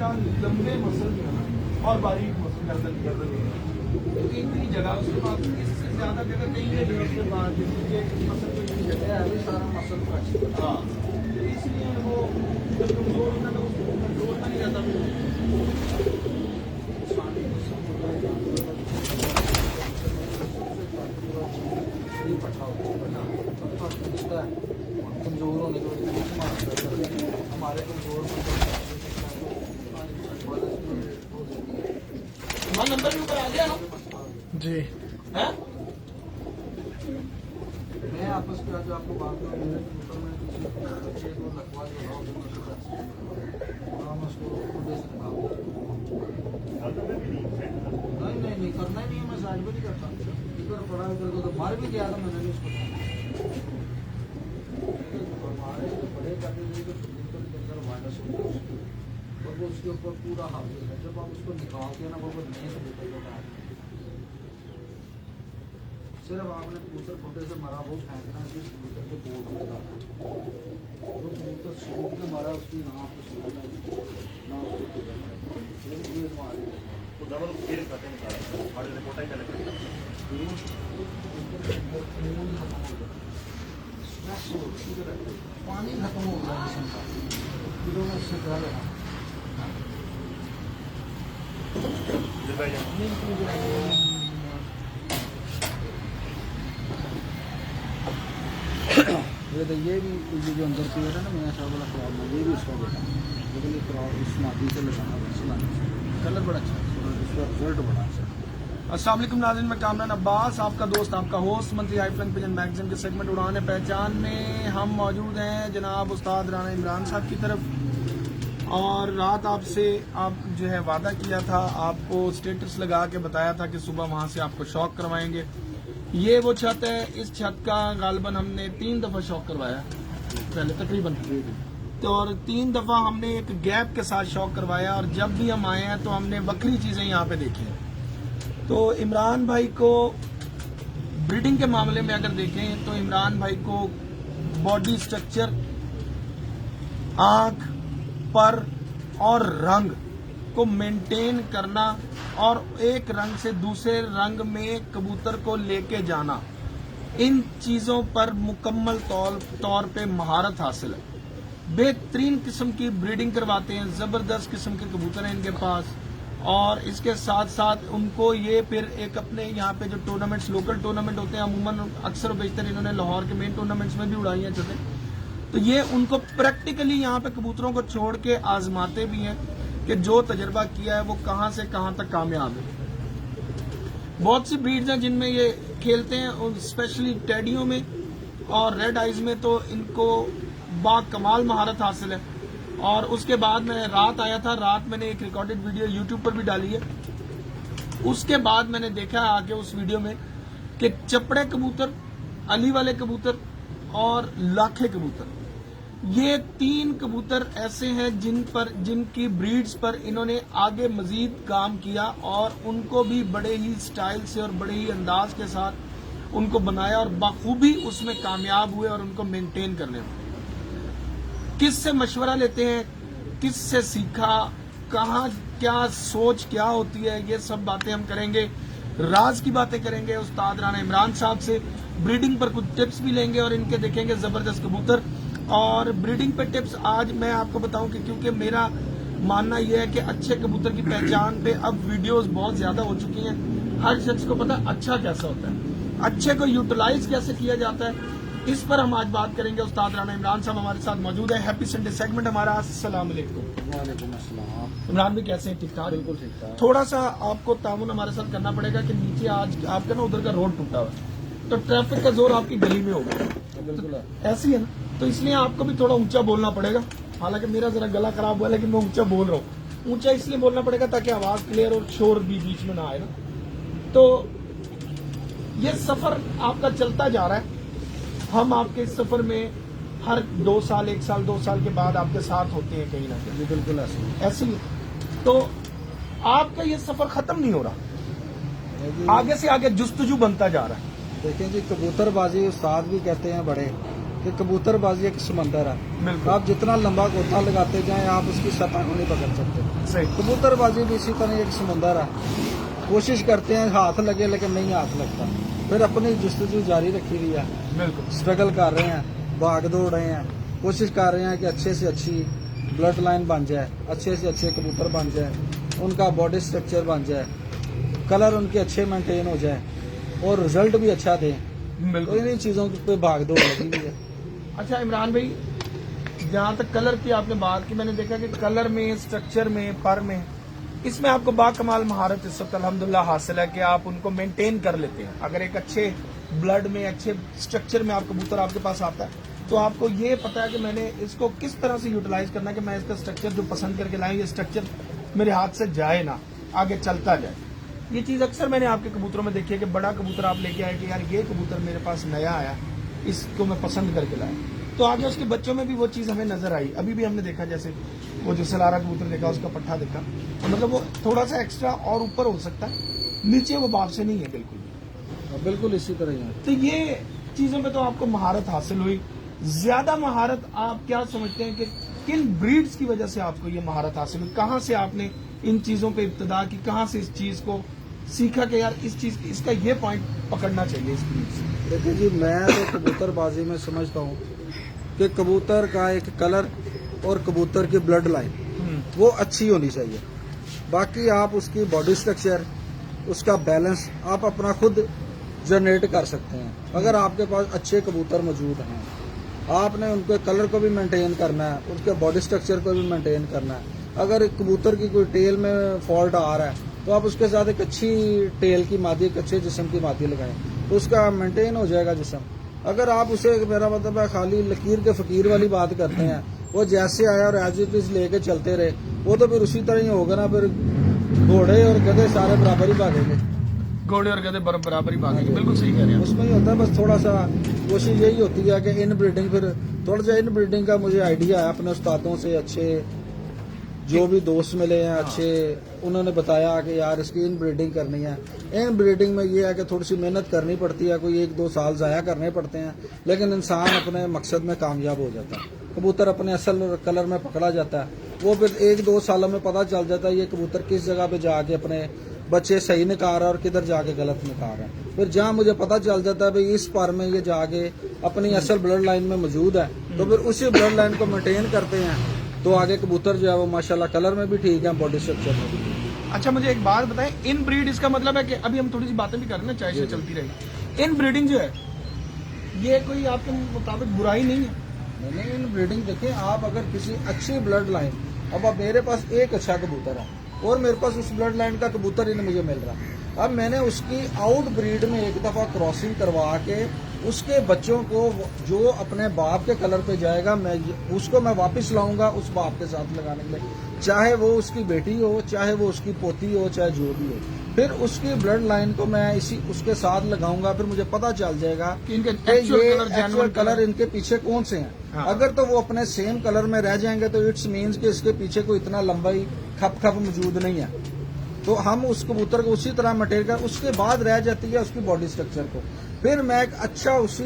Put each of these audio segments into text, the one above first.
का लंबे मसल जो है ना और बारीक मसल गर्दन क्योंकि इतनी जगह उसके बाद इससे ज्यादा जगह नहीं है जो उसके बाद मसल को इतनी जगह है सारा मसल का। हाँ इसलिए वो जब कमजोर होता है तो उसको कंट्रोल नहीं रहता। कमजोर होने की वजह से हमारे कमजोर नंबर भी ऊपर आ गया जी। है। मैं आपस में आज आपको बात करूँ बच्चे को लखवा नहीं करना ही नहीं है। मैं साइड में नहीं करता इधर पड़ा इधर को तो मार भी दिया था मैंने भी उसको मारे तो बड़े करने के लिए तो अंदर वायरस होता है और वो उसके ऊपर पूरा हावी है। जब आप उसको निकालते हैं ना वो नहीं होता है। सिर्फ आपने कबूतर छोटे से मारा वो फेंकना जिस कबूतर के बोल देता वो कबूतर सूट के मारा उसकी ना ना तो डबल फिर करते हैं हमारे रिपोर्ट ही कलेक्ट करते पानी खत्म हो गया जिसम का किलो में उससे क्या लेना ये तो ये भी जो अंदर पेड़ है ना मेरा शाह वाला खराब है ये भी उसका बेटा लेकिन ये खराब इस मादी से लगाना कलर बड़ा अच्छा है इसका रिजल्ट बड़ा अच्छा है। अस्सलाम वालेकुम नाज़रीन, मैं कामरान अब्बास आपका दोस्त आपका होस्ट मंथली हाईफ्लन पिजन मैगजीन के सेगमेंट उड़ाने पहचान में हम मौजूद हैं जनाब उस्ताद राना इमरान साहब की तरफ। और रात आपसे आप जो है वादा किया था, आपको स्टेटस लगा के बताया था कि सुबह वहां से आपको शौक करवाएंगे। ये वो छत है, इस छत का गालबन हमने 3 दफा शौक करवाया पहले तकरीबन, तो और 3 दफा हमने एक गैप के साथ शौक करवाया और जब भी हम आए हैं तो हमने बकरी चीजें यहाँ पे देखी हैं। तो इमरान भाई को ब्रीडिंग के मामले में अगर देखें तो इमरान भाई को बॉडी स्ट्रक्चर, आंख, पर और रंग को मेंटेन करना और एक रंग से दूसरे रंग में कबूतर को लेके जाना, इन चीजों पर मुकम्मल तौर पे महारत हासिल है। बेहतरीन किस्म की ब्रीडिंग करवाते हैं, जबरदस्त किस्म के कबूतर हैं इनके पास। और इसके साथ साथ उनको ये फिर एक अपने यहाँ पे जो टूर्नामेंट्स, लोकल टूर्नामेंट होते हैं, अमूमन अक्सर बेशतर इन्होंने लाहौर के मेन टूर्नामेंट्स में भी उड़ाई हैं छतें, तो ये उनको प्रैक्टिकली यहाँ पे कबूतरों को छोड़ के आजमाते भी हैं कि जो तजर्बा किया है वो कहाँ से कहाँ तक कामयाब है। बहुत सी ब्रीड्स हैं जिनमें ये खेलते हैं, स्पेशली टेडियों में और रेड आइज में तो इनको बाकमाल महारत हासिल है। और उसके बाद मैं रात आया था, रात मैंने एक रिकॉर्डेड वीडियो यूट्यूब पर भी डाली है। उसके बाद मैंने देखा आगे उस वीडियो में कि चपड़े कबूतर, अली वाले कबूतर और लाखे कबूतर, ये 3 कबूतर ऐसे हैं जिनकी ब्रीड्स पर इन्होंने आगे मजीद काम किया और उनको भी बड़े ही स्टाइल से और बड़े ही अंदाज के साथ उनको बनाया और बखूबी उसमें कामयाब हुए और उनको मेंटेन करने में। किससे मशवरा लेते हैं, किससे सीखा, कहाँ क्या सोच क्या होती है, ये सब बातें हम करेंगे, राज की बातें करेंगे उस्ताद राना इमरान साहब से। ब्रीडिंग पर कुछ टिप्स भी लेंगे और इनके देखेंगे जबरदस्त कबूतर। और ब्रीडिंग पे टिप्स आज मैं आपको बताऊं कि क्योंकि मेरा मानना यह है कि अच्छे कबूतर की पहचान पे अब वीडियोस बहुत ज्यादा हो चुकी हैं। हर शख्स को पता अच्छा कैसा होता है, अच्छे को यूटिलाइज कैसे किया जाता है, इस पर हम आज बात करेंगे। उस्ताद राना इमरान साहब हमारे साथ मौजूद है। हैप्पी संडे सेगमेंट हमारा। अस्सलाम वालेकुम। वालेकुम अस्सलाम। इमरान भी कैसे हैं? ठीक ठाक? बिल्कुल ठीक ठाक। थोड़ा सा आपको तामुन हमारे साथ करना पड़ेगा कि नीचे आज आपका ना उधर का रोड टूटा हुआ है, तो ट्रैफिक का जोर आपकी गली में होगा, बिल्कुल ऐसी है ना, तो इसलिए आपको भी थोड़ा ऊंचा बोलना पड़ेगा। हालांकि मेरा जरा गला खराब हुआ लेकिन मैं ऊंचा बोल रहा हूँ। ऊंचा इसलिए बोलना पड़ेगा ताकि आवाज क्लियर और शोर भी बीच में ना आए ना। तो ये सफर आपका चलता जा रहा है, हम आपके इस सफर में हर 2 साल, 1 साल, 2 साल के बाद आपके साथ होते हैं कहीं ना कहीं। बिल्कुल ऐसे ही तो आपका ये सफर खत्म नहीं हो रहा, आगे से आगे जुस्तजू बनता जा रहा है। देखिए जी, कबूतरबाजी उस्ताद भी कहते हैं बड़े, कि कबूतरबाजी एक समंदर है। बिल्कुल। आप जितना लंबा गोता लगाते जाएं आप उसकी सतह को नहीं पकड़ सकते। सही। कबूतरबाजी भी इसी तरह एक समंदर है। कोशिश करते हैं हाथ लगे लेकिन नहीं हाथ लगता, फिर अपनी जस्तजू जारी रखी हुई है, बिल्कुल। स्ट्रगल कर रहे हैं, भाग दौड़ रहे हैं, कोशिश कर रहे हैं कि अच्छे से अच्छी ब्लड लाइन बन जाए, अच्छे से अच्छे कबूतर बन जाए, उनका बॉडी स्ट्रक्चर बन जाए, कलर उनके अच्छे मेंटेन हो जाए और रिजल्ट भी अच्छा दें। तो बिल्कुल। इन्हीं चीज़ों पे भाग दौड़ लगी हुई है। अच्छा इमरान भाई, जहाँ तक कलर की आपने बात की, मैंने देखा कि कलर में, स्ट्रक्चर में, पर में, इसमें आपको बाकमाल महारत इस वक्त अल्हम्दुलिल्लाह हासिल है कि आप उनको मेंटेन कर लेते हैं। अगर एक अच्छे ब्लड में, अच्छे स्ट्रक्चर में आप कबूतर आपके पास आता है तो आपको ये पता है कि मैंने इसको किस तरह से यूटिलाइज करना है कि मैं इसका स्ट्रक्चर जो पसंद करके लाऊं, ये स्ट्रक्चर मेरे हाथ से जाए ना, आगे चलता जाए। ये चीज अक्सर मैंने आपके कबूतरों में देखी है कि बड़ा कबूतर आप लेके आए कि यार ये कबूतर मेरे पास नया आया, इसको मैं पसंद करके लाया, तो आगे उसके बच्चों में भी वो चीज हमें नजर आई। अभी भी हमने देखा, जैसे वो जो सलारा कबूतर देखा, उसका पट्ठा देखा, तो मतलब वो थोड़ा सा एक्स्ट्रा और ऊपर हो सकता है, नीचे वो बाप से नहीं है बिल्कुल। बिल्कुल इसी तरह ही है। तो ये चीजों में तो आपको महारत हासिल हुई। ज्यादा महारत आप क्या समझते हैं कि किन ब्रीड्स की वजह से आपको ये महारत हासिल हुई? कहाँ से आपने इन चीजों पे इब्तिदा की, कहाँ से इस चीज को सीखा कि यार इस चीज, इसका ये पॉइंट पकड़ना चाहिए इस ब्रीड से? देखिए जी, मैं तो कबूतरबाजी में समझता हूँ कि कबूतर का एक कलर और कबूतर की ब्लड लाइन वो अच्छी होनी चाहिए। बाकी आप उसकी बॉडी स्ट्रक्चर, उसका बैलेंस आप अपना खुद जनरेट कर सकते हैं। अगर आपके पास अच्छे कबूतर मौजूद हैं, आपने उनके कलर को भी मेंटेन करना है, उसके बॉडी स्ट्रक्चर को भी मेंटेन करना है। अगर कबूतर की कोई टेल में फॉल्ट आ रहा है तो आप उसके साथ एक अच्छी टेल की मादी, एक अच्छे जिस्म की मादी लगाएं तो उसका मेंटेन हो जाएगा जिस्म। अगर आप उसे, मेरा मतलब है, खाली लकीर के फकीर वाली बात करते हैं, वो जैसे आया और एज इट इज लेके चलते रहे, वो तो फिर उसी तरह ही होगा ना। फिर घोड़े और गधे सारे बराबर ही भागेंगे। घोड़े और गधे बराबर ही भागेंगे, बिल्कुल सही कह रहे हैं। उसमें ही होता है, बस थोड़ा सा कोशिश यही होती है कि इन ब्रीडिंग, फिर थोड़ा सा इन ब्रीडिंग का मुझे आइडिया है अपने उस्तादों से, अच्छे जो भी दोस्त मिले हैं अच्छे, उन्होंने बताया कि यार इसकी इन ब्रीडिंग करनी है। इन ब्रीडिंग में ये है कि थोड़ी सी मेहनत करनी पड़ती है, कोई 1-2 साल ज़ाया करने पड़ते हैं, लेकिन इंसान अपने मकसद में कामयाब हो जाता है। कबूतर अपने असल कलर में पकड़ा जाता है, वो फिर 1-2 सालों में पता चल जाता है ये कबूतर किस जगह पे जाके अपने बच्चे सही निकाल रहा है और किधर जाके गलत निकाल रहा है। फिर जहाँ मुझे पता चल जाता है भाई इस पर में ये जाके अपनी असल ब्लड लाइन में मौजूद है, तो फिर उसी ब्लड लाइन को मेंटेन करते हैं, तो आगे कबूतर जो है वो माशाल्लाह कलर में भी ठीक है, बॉडी स्ट्रक्चर में भी। अच्छा मुझे एक बात बताएं, इन ब्रीड इसका मतलब है कि अभी हम थोड़ी सी बातें भी कर रहे हैं, चाहे से चलती रहेगी। इन ब्रीडिंग जो है ये कोई आपके मुताबिक बुराई नहीं है? नहीं, इन ब्रीडिंग देखिए, आप अगर किसी अच्छी ब्लड लाइन, अब मेरे पास एक अच्छा कबूतर है और मेरे पास उस ब्लड लाइन का कबूतर ही मुझे मिल रहा है, अब मैंने उसकी आउट ब्रीड में एक दफ़ा क्रॉसिंग करवा के उसके बच्चों को जो अपने बाप के कलर पे जाएगा, मैं वापस लाऊंगा उस बाप के साथ लगाने के लिए, चाहे वो उसकी बेटी हो, चाहे वो उसकी पोती हो, चाहे जो भी हो, फिर उसकी ब्लड लाइन को मैं इसी उसके साथ लगाऊंगा। फिर मुझे पता चल जाएगा कि इनके ये एक्चुअल कलर इनके पीछे कौन से हैं। हाँ। अगर तो वो अपने सेम कलर में रह जाएंगे तो इट्स मीन्स कि इसके पीछे कोई इतना लंबाई खप मौजूद नहीं है, तो हम उस कबूतर को उसी तरह मटेरियल कर, उसके बाद रह जाती है उसकी बॉडी स्ट्रक्चर को, फिर मैं एक अच्छा उसी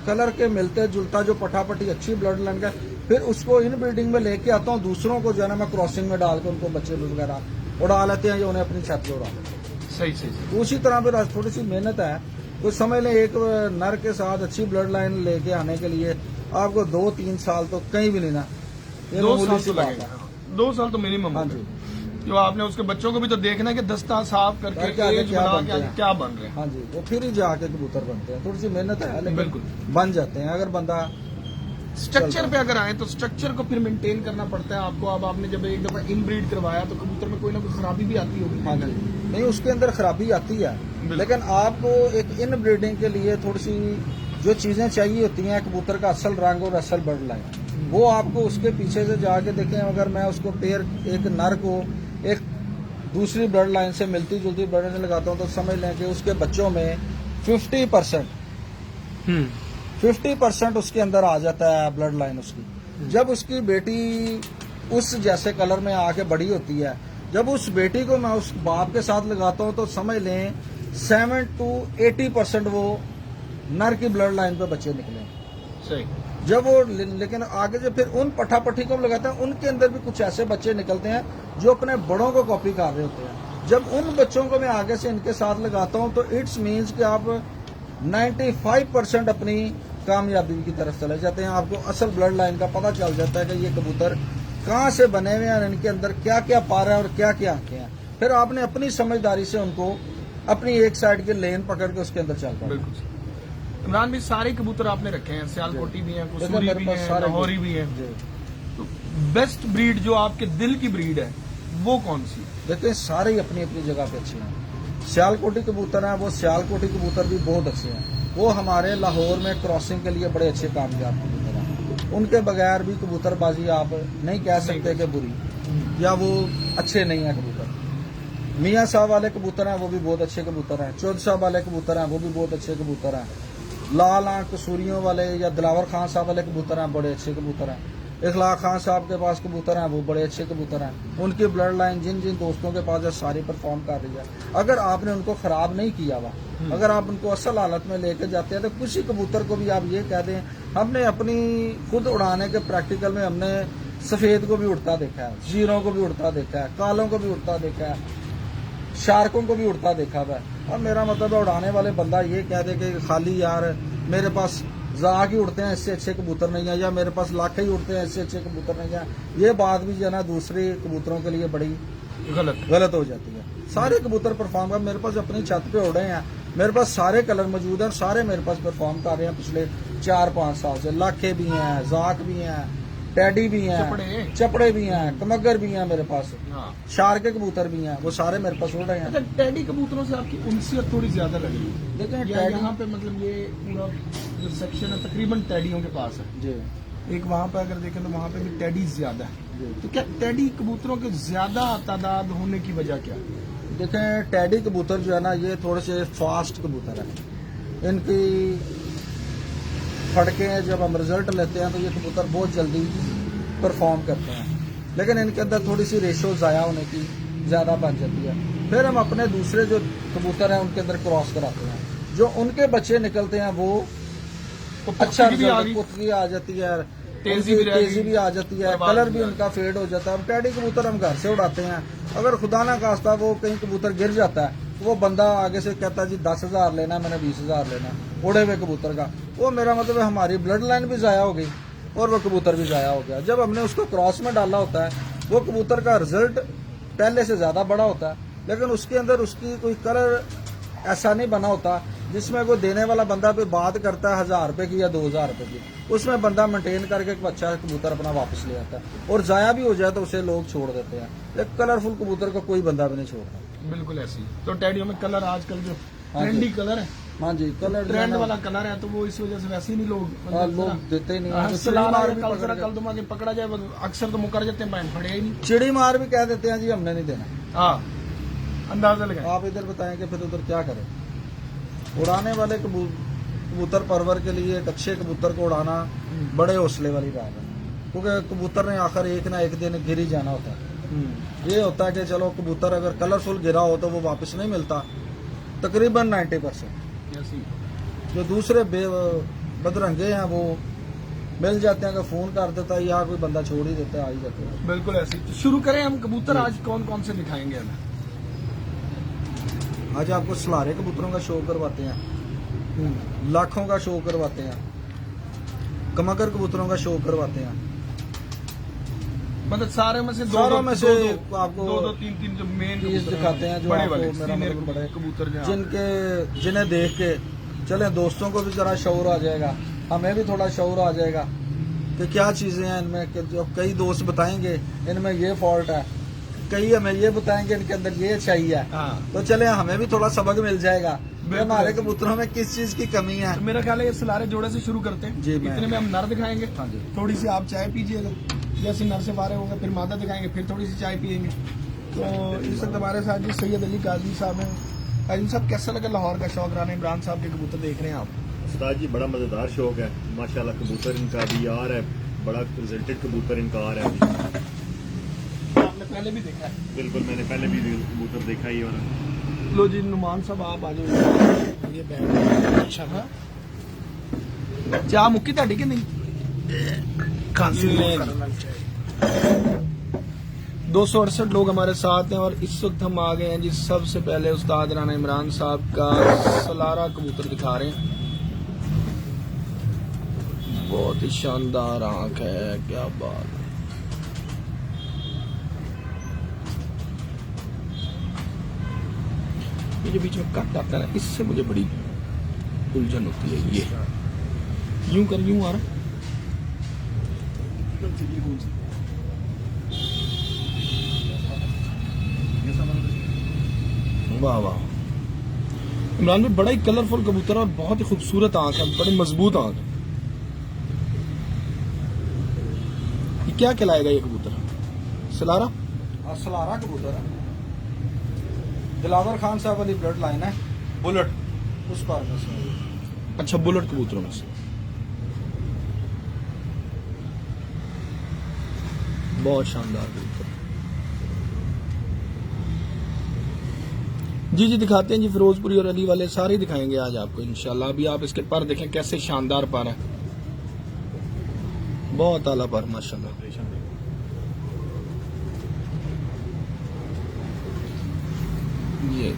कलर के मिलते जुलता जो पटापटी अच्छी ब्लड लाइन का, फिर उसको इन ब्रीडिंग में लेके आता हूँ। दूसरों को जो है ना मैं क्रॉसिंग में डाल के उनको बच्चे वगैरह उड़ा लेते हैं, जो उन्हें अपनी छत पे उड़ा लेते हैं। सही। उसी तरह फिर थोड़ी सी मेहनत है, कुछ समझ लें एक नर के साथ अच्छी ब्लड लाइन लेके आने के लिए आपको 2-3 साल तो कहीं भी नहीं ना, ये 2 मामूली साल सी तो बात लगेगा, है। 2 साल तो मिनिमम। हाँ जी, जो आपने उसके बच्चों को भी तो देखना है कि दस्ता साफ करके करके आगे एज क्या बना बनते के आगे हैं। क्या बन रहे हैं। हाँ जी, वो फिर ही जाके कबूतर बनते हैं। थोड़ी सी मेहनत है लेकिन बिल्कुल। बन जाते हैं अगर बंदा स्ट्रक्चर पे अगर आए तो स्ट्रक्चर को फिर मेंटेन करना पड़ता है आपको। अब आपने जब एक दफा इनब्रीड करवाया तो कबूतर में कोई ना कोई खराबी भी आती होगी। हाँ जी, नहीं उसके अंदर खराबी आती है, लेकिन आपको एक इन ब्रीडिंग के लिए थोड़ी सी जो चीजें चाहिए होती हैं, कबूतर का असल रंग और असल ब्लड लाइन, वो आपको उसके पीछे से जाके देखें। अगर मैं उसको पेयर एक नर को एक दूसरी ब्लड लाइन से मिलती जुलती ब्लड लाइन लगाता हूँ तो समझ लें कि उसके बच्चों में 50% उसके अंदर आ जाता है ब्लड लाइन उसकी। जब उसकी बेटी उस जैसे कलर में आके बड़ी होती है, जब उस बेटी को मैं उस बाप के साथ लगाता हूँ तो समझ लें 7 to 80% वो नर की ब्लड लाइन पे बच्चे निकले। सही। जब वो लेकिन आगे जो फिर उन पट्टी को हम लगाते हैं, उनके अंदर भी कुछ ऐसे बच्चे निकलते हैं जो अपने बड़ों को कॉपी कर रहे होते हैं। जब उन बच्चों को मैं आगे से इनके साथ लगाता हूं तो इट्स मीन्स कि आप 95% अपनी कामयाबी की तरफ चले जाते हैं। आपको असल ब्लड लाइन का पता चल जाता है कि ये कबूतर कहाँ से बने हुए हैं, इनके अंदर क्या क्या पारा है और क्या क्या आंखें हैं। फिर आपने अपनी समझदारी से उनको अपनी एक साइड के लेन पकड़ के उसके अंदर चल पाए। बिल्कुल। इमरान भाई, सारे कबूतर आपने रखे हैं, सियालकोटी भी हैं, देखो, कसूरी मेरे भी पास हैं, सारे लाहौरी भी हैं। जी। तो बेस्ट ब्रीड जो आपके दिल की ब्रीड है वो कौन सी? देखिए, सारे ही अपनी अपनी जगह पे अच्छे हैं। सियालकोटी कबूतर हैं, वो सियालकोटी कबूतर भी बहुत अच्छे हैं। वो हमारे लाहौर में क्रॉसिंग के लिए बड़े अच्छे कामयाब कबूतर हैं। उनके बगैर भी कबूतरबाजी आप नहीं कह सकते कि बुरी या वो अच्छे नहीं है कबूतर। मियाँ साहब वाले कबूतर हैं, वो भी बहुत अच्छे कबूतर हैं। चौधरी साहब वाले कबूतर हैं, वो भी बहुत अच्छे कबूतर हैं। लाल आंख कसूरियों वाले या दिलावर खान साहब वाले कबूतर हैं, बड़े अच्छे कबूतर हैं। इखलाक खान साहब के पास कबूतर हैं, वो बड़े अच्छे कबूतर हैं। उनकी ब्लड लाइन जिन जिन दोस्तों के पास है सारी परफॉर्म कर रही है। अगर आपने उनको खराब नहीं किया हुआ, अगर आप उनको असल हालत में लेकर जाते हैं तो किसी कबूतर को भी आप ये कह दें, हमने अपनी खुद उड़ाने के प्रैक्टिकल में हमने सफेद को भी उड़ता देखा है, जीरों को भी उड़ता देखा है, कालों को भी उड़ता देखा है, शार्कों को भी उड़ता देखा हुआ है। और मेरा मतलब है उड़ाने वाले बंदा ये कह दे कि खाली यार मेरे पास जाग ही उड़ते हैं, इससे अच्छे कबूतर नहीं है, या मेरे पास लाख ही उड़ते हैं, इससे अच्छे कबूतर नहीं है, ये बात भी जो है ना दूसरे कबूतरों के लिए बड़ी गलत हो जाती है। सारे कबूतर परफॉर्म कर, मेरे पास अपनी छत पे उड़े हैं, मेरे पास सारे कलर मौजूद हैं और सारे मेरे पास परफॉर्म कर रहे हैं पिछले 4-5 साल से। लाखे भी हैं, जाक भी हैं, टैडी भी हैं, चपड़े भी हैं, कमगर भी हैं, मेरे पास शार के कबूतर भी हैं, वो सारे मेरे पास उड़ रहे हैं। अच्छा, टैडी कबूतरों से आपकी उनसियत थोड़ी ज्यादा लग रही है। देखें, टैडी यहाँ पे मतलब ये पूरा जो सेक्शन है तकरीबन टैडियों के पास है। जी एक वहाँ पे अगर देखें तो वहाँ पे भी टैडी ज्यादा है। तो क्या टैडी कबूतरों के ज्यादा तादाद होने की वजह क्या है? देखें, टैडी कबूतर जो है ना ये थोड़े से फास्ट कबूतर है। इनकी फटके जब हम रिजल्ट लेते हैं तो ये कबूतर बहुत जल्दी परफॉर्म करते हैं, लेकिन इनके अंदर थोड़ी सी रेशो ज़ाया होने की ज़्यादा बन जाती है। फिर हम अपने दूसरे जो कबूतर हैं उनके अंदर क्रॉस कराते हैं, जो उनके बच्चे निकलते हैं वो तो अच्छा पुख्तगी पुख्तगी आ जाती है, तेजी भी आ जाती है, कलर भी उनका फेड हो जाता है। अब टैडी कबूतर हम घर से उड़ाते हैं, अगर खुदा ना खास्ता वो कहीं कबूतर गिर जाता है तो वो बंदा आगे से कहता है जी 10,000 लेना, मैंने 20,000 लेना उड़े हुए कबूतर का। वो मेरा मतलब है हमारी ब्लड लाइन भी ज़ाया हो गई और वो कबूतर भी ज़ाया हो गया। जब हमने उसको क्रॉस में डाला होता है वो कबूतर का रिजल्ट पहले से ज़्यादा बड़ा होता है, लेकिन उसके अंदर उसकी कोई कलर ऐसा नहीं बना होता जिसमें कोई देने वाला बंदा कोई बात करता है 1,000 रुपए की या 2,000 रुपए की, उसमें बंदा मेंटेन करके एक अच्छा कबूतर अपना वापस ले आता है और ज़ाया भी हो जाए तो उसे लोग छोड़ देते हैं। एक कलरफुल कबूतर का कोई बंदा भी नहीं छोड़ता। बिल्कुल ऐसी। तो टैडियों में कलर आजकल जो हाँ जी। ट्रेंडी कलर है, हाँ जी, कलर ट्रेंड वाला कलर है, तो वो इस वजह से वैसे ही नहीं लोग लोग देते ही नहीं हाँ, हैं। सलाह मार है, भी कल पकड़ जरा के- कल तुम आगे पकड़ा जाए, अक्सर तो मुकर जाते हैं, पड़े ही नहीं। चिड़ी मार भी कह देते हैं जी हमने नहीं देना। हाँ, अंदाजा लगा। आप इधर बताएं कि फिर उधर क्या करें। उड़ाने वाले कबूतर परवर के लिए एक अच्छे कबूतर को उड़ाना बड़े हौसले वाली बात है, क्योंकि कबूतर ने आखिर एक ना एक दिन गिर ही जाना होता है। ये होता है कि चलो कबूतर अगर कलरफुल गिरा हो तो वो वापस नहीं मिलता तकरीबन 90%। ऐसी। जो दूसरे बदरंगे हैं वो मिल जाते हैं कि फोन कर देता है या कोई बंदा छोड़ ही देता है, आ ही जाते हैं। बिल्कुल ऐसी। तो शुरू करें हम कबूतर, आज कौन कौन से दिखाएंगे हमें? आज आपको सलारे कबूतरों का शो करवाते हैं, लाखों का शो करवाते हैं, कमगर कबूतरों का शो करवाते हैं। मतलब सारे में से सारों में से आपको दो 3 जो मेन चीज दिखाते हैं जो बड़े आपको वाले मेरा सीनियर मतलब बड़े कबूतर जो हैं। जिन्हें देख के चले दोस्तों को भी जरा शौर आ जाएगा, हमें भी थोड़ा शौर आ जाएगा कि क्या चीजें हैं इनमें। कि जो कई दोस्त बताएंगे इनमें ये फॉल्ट है, कई हमें ये बताएंगे इनके अंदर ये अच्छाई है, तो चले हमें भी थोड़ा सबक मिल जाएगा कि हमारे कबूतरों में किस चीज की कमी है। तो मेरा ख्याल है ये सलारे जोड़े से शुरू करते हैं। जी, मैं- इतने में हम नर दिखाएंगे, हाँ जी। थोड़ी सी आप चाय पीजिएगा, जैसे नर से फारे होगा फिर मादा दिखाएंगे, फिर थोड़ी सी चाय पियेंगे। तो इस वक्त हमारे साथ जी सैयद अली काजी साहब हैं। काजी साहब, कैसा लगा लाहौर का शौक राना इमरान साहब के कबूतर देख रहे हैं आप? उस्ताद जी बड़ा मजेदार शौक है माशाल्लाह। कबूतर इनका भी आ रहा है, बड़ा रिजल्टेड कबूतर इनका आ रहा है। आपने पहले भी देखा है? बिल्कुल, मैंने पहले भी कबूतर देखा ही। और लो जी नुमान साहब आप आ जाओ, ये बैठ अच्छा था। चाह मुक्की ਤੁਹਾਡੀ कि नहीं? खांसी ले में 268 लोग हमारे साथ हैं और इस वक्त हम आ गए हैं जी। सबसे पहले उस्ताद राना इमरान साहब का सलारा कबूतर दिखा रहे हैं। बहुत ही शानदार आंख है, क्या बात है। ये जो बीच में कट आता है ना, इससे मुझे बड़ी उलझन होती है। ये यूं कर यूं आ रहा, वाह वाह। इमरान भाई बड़ा ही कलरफुल कबूतर और बहुत ही खूबसूरत आंख है, बड़ी मजबूत आंख है। ये क्या कहलाएगा ये कबूतर? सलारा? हाँ, सलारा कबूतर है। दिलावर खान साहब वाली ब्लड लाइन है, बुलेट उस पर में से। अच्छा, बुलेट कबूतरों में से। बहुत शानदार कबूतर। जी जी दिखाते हैं जी। फिरोजपुरी और अली वाले सारे दिखाएंगे आज आपको इंशाल्लाह। अभी आप इसके पर देखें कैसे शानदार पर है, बहुत आला पर माशाल्लाह। ये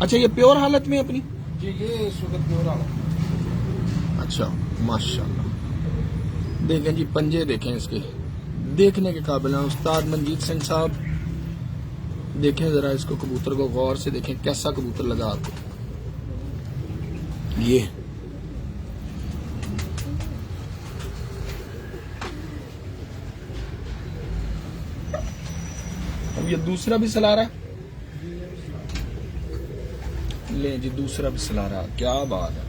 अच्छा, ये प्योर हालत में अपनी? जी, ये इस वक्त प्योर हालत। अच्छा माशाल्लाह। देखें जी पंजे देखें इसके, देखने के काबिल हैं। उस्ताद मनजीत सिंह साहब देखें जरा इसको, कबूतर को गौर से देखें कैसा कबूतर लगा आपको। ये अब ये दूसरा भी सलारा है। ले जी दूसरा भी सलारा, क्या बात है।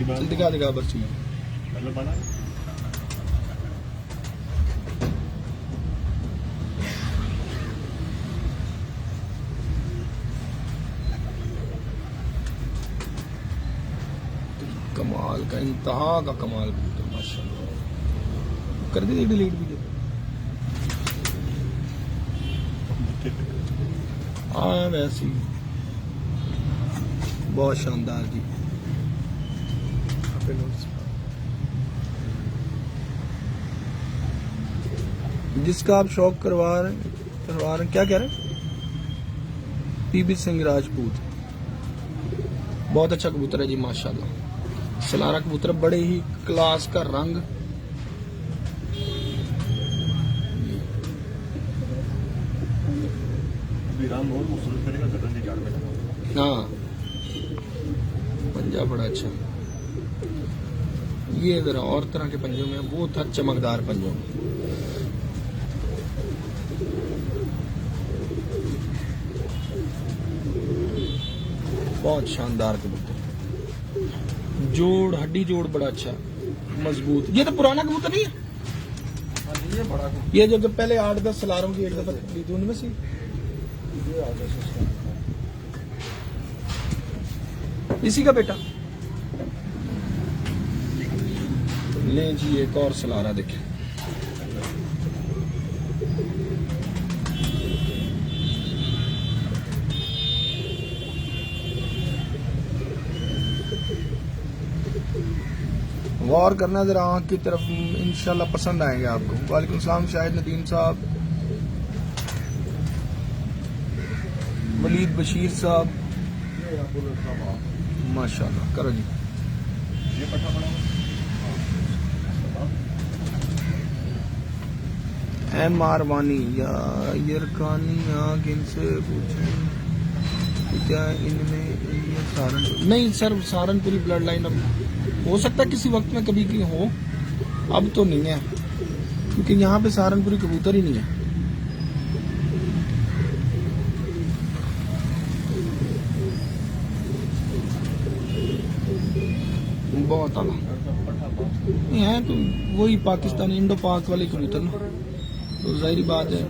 चल दिखा दिखा बस। मतलब बना कमाल का, इंतहा का कमाल कबूतर माशाल्लाह। कर दी डिलीट भी। हाँ वैसी बहुत शानदार जी। जिसका आप शौक करवा रहे हैं, क्या कह रहे हैं? पीबी सिंह राजपूत, बहुत अच्छा कबूतर है जी माशाल्लाह। सलारा कबूतर बड़े ही क्लास का रंग। विराम और खूबसूरत करेगा गर्दन के झाड़ में। हाँ पंजा बड़ा अच्छा। ये जरा और तरह के पंजों में, वो था चमकदार पंजों में। बहुत शानदार कबूतर, जोड़ हड्डी जोड़ बड़ा अच्छा मजबूत। ये तो पुराना कबूतर नहीं है? ये बड़ा ये जो पहले 8-10 सलारों की एक दफा ली थी उनमें से इसी का बेटा। ले जी एक और सलारा देखें। गौर करना जरा आंख की तरफ, इंशाल्लाह पसंद आएंगे आपको। वालेकुम सलाम शाहिद नदीम साहब, वलीद बशीर साहब, माशाल्लाह। करो जी। ये पट्टा पड़ा एम आर वानी या यरकानी आग इनसे पूछें कि क्या इनमें ये सहारनपुर? नहीं सर, सहारनपुरी ब्लड लाइन अब हो सकता है किसी वक्त में कभी की हो, अब तो नहीं है क्योंकि यहाँ पे सहारनपुरी कबूतर ही नहीं है। बहुत आला है तो वही पाकिस्तानी इंडो पाक वाले कबूतर ना, तो जाहिर बात है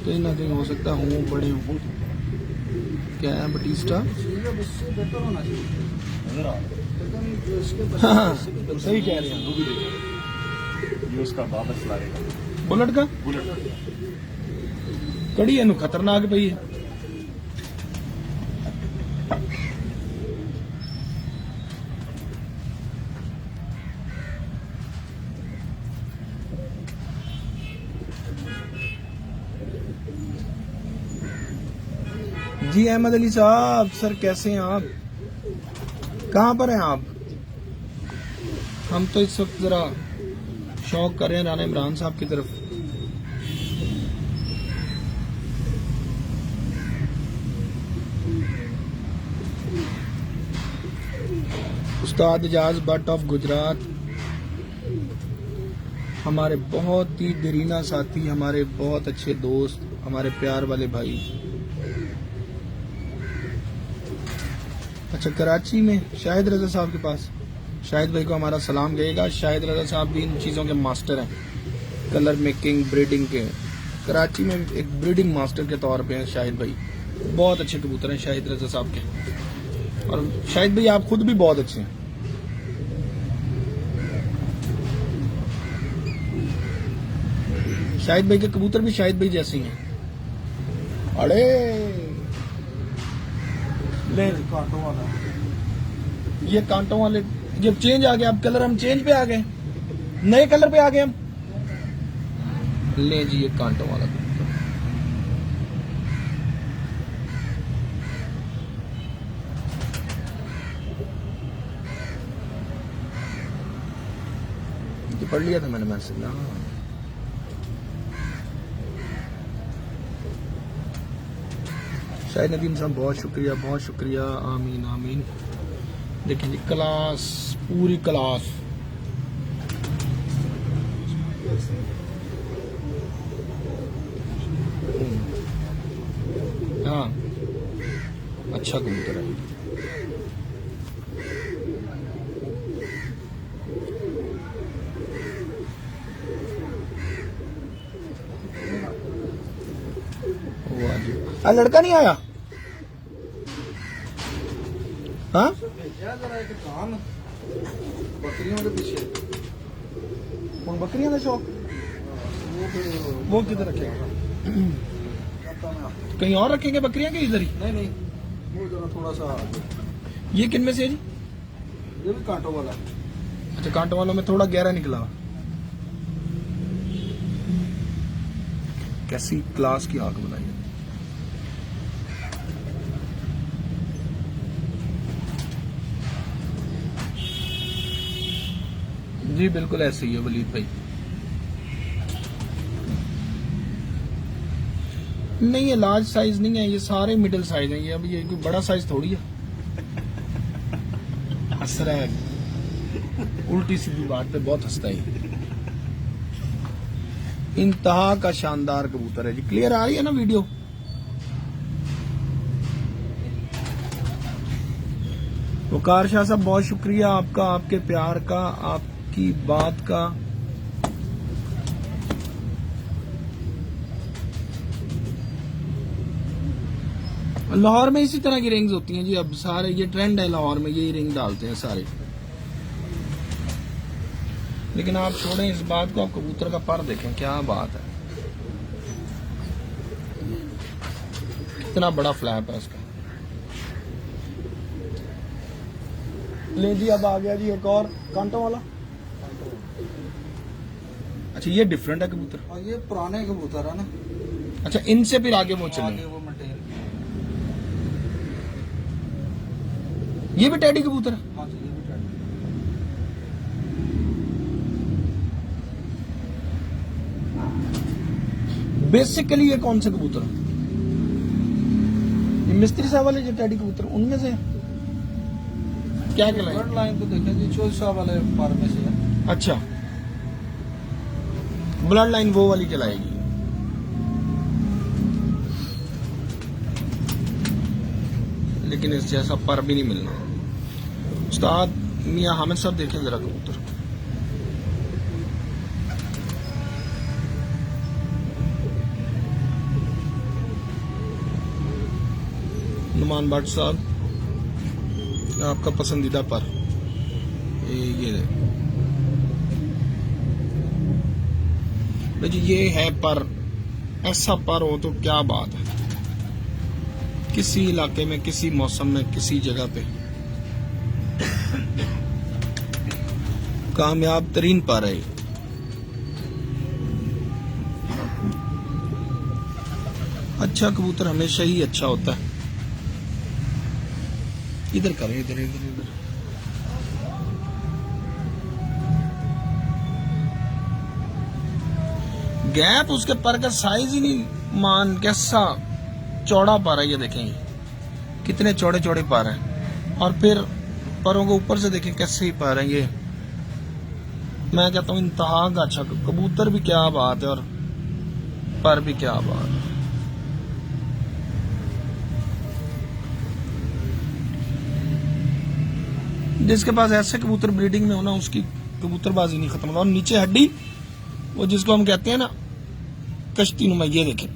कहीं ना कहीं हो सकता है हो बड़े हो। क्या है बटीस्टा? हाँ सही कह रहे हैं। ये उसका बाबा सलारे का बुलेट का। बुलेट कड़ी इनू खतरनाक पई है। जी अहमद अली साहब, सर कैसे हैं आप? कहाँ पर हैं आप? हम तो इस वक्त जरा शौक कर रहे हैं राना इमरान साहब की तरफ। उस्ताद एजाज भट्ट ऑफ गुजरात, हमारे बहुत ही दरीना साथी, हमारे बहुत अच्छे दोस्त, हमारे प्यार वाले भाई। अच्छा, कराची में शाहिद रजा साहब के पास, शाहिद भाई को हमारा सलाम गएगा। शाहिद रजा साहब भी इन चीज़ों के मास्टर हैं, कलर मेकिंग, ब्रीडिंग के। कराची में एक ब्रीडिंग मास्टर के तौर पे हैं शाहिद भाई। बहुत अच्छे कबूतर हैं शाहिद रजा साहब के। और शाहिद भाई आप खुद भी बहुत अच्छे हैं। शाहिद भाई के कबूतर भी शाहिद भाई जैसे ही हैं। अरे ले कांटों वाला, ये कांटों वाले जब चेंज आ गया, अब कलर हम चेंज पे आ गए, नए कलर पे आ गए हम। ले जी ये कांटों वाला कबूतर। ये पढ़ लिया था मैंने मैसेज ना। शाहिद नदीम साहब बहुत शुक्रिया, बहुत शुक्रिया। आमीन आमीन। देखें जी क्लास, पूरी क्लास। हाँ अच्छा कबूतर है। वाह जी, लड़का नहीं आया? हाँ जरा एक कान बकरियों के पीछे, उन बकरियों का शौक वो किधर रखेगा? कहीं और रखेंगे बकरियां के इधर ही? नहीं नहीं, वो जरा थोड़ा सा आगे। ये किन में से है जी? ये भी कांटों वाला। अच्छा, कांटों वालों में थोड़ा गहरा निकला। कैसी क्लास की आग बनाई है। जी बिल्कुल ऐसे ही है वलीद भाई। नहीं ये लार्ज साइज नहीं है, ये सारे मिडिल साइज हैं। ये अब ये कोई बड़ा साइज थोड़ी है। हंस रहा है, उल्टी सीधी बात पे बहुत हंसता है। इंतहा का शानदार कबूतर है जी। क्लियर आ रही है ना वीडियो? वकार शाह साहब बहुत शुक्रिया आपका, आपके प्यार का, आपकी बात का। लाहौर में इसी तरह की रिंग्स होती हैं जी। अब सारे ये ट्रेंड है, लाहौर में यही रिंग डालते हैं सारे। लेकिन आप छोड़ें इस बात को, आप कबूतर का पर देखें, क्या बात है, कितना बड़ा फ्लैप है इसका। ले जी अब आ गया जी एक और कांटों वाला। अच्छा ये डिफरेंट है कबूतर। और ये पुराने कबूतर है ना। अच्छा इनसे फिर आगे वो चले। आगे वो मटेरियल। ये भी टैडी कबूतर है। हाँ जी, ये भी टैडी। बेसिकली ये कौन से कबूतर है? ये मिस्त्री साहब वाले जो टैडी कबूतर उनमें से है? क्या कहलाए? ब्लड लाइन तो देखें जी, चोलसा वाले पर में से है। अच्छा ब्लड लाइन वो वाली चलाएगी। लेकिन इस जैसा पर भी नहीं मिलना। उस्ताद मियां हामिद साहब देखें जरा कबूतर। नुमान भट्ट साहब आपका पसंदीदा पर ये है पर ऐसा पर हो तो क्या बात है। किसी इलाके में, किसी मौसम में, किसी जगह पे कामयाब तरीन पर है। अच्छा कबूतर हमेशा ही अच्छा होता है। इधर करें, इधर इधर इधर। गैप उसके पर का साइज ही नहीं मान, कैसा चौड़ा पर है। ये देखें, ये कितने चौड़े चौड़े पर हैं, और फिर परों को ऊपर से देखें कैसे ही पर हैं। ये मैं कहता हूँ इंतहा का अच्छा कबूतर भी क्या बात है, और पर भी क्या बात है। जिसके पास ऐसे कबूतर ब्रीडिंग में हो ना, उसकी कबूतरबाजी नहीं खत्म होगा। और नीचे हड्डी, वो जिसको हम कहते हैं ना कश्ती नुमा, ये देखें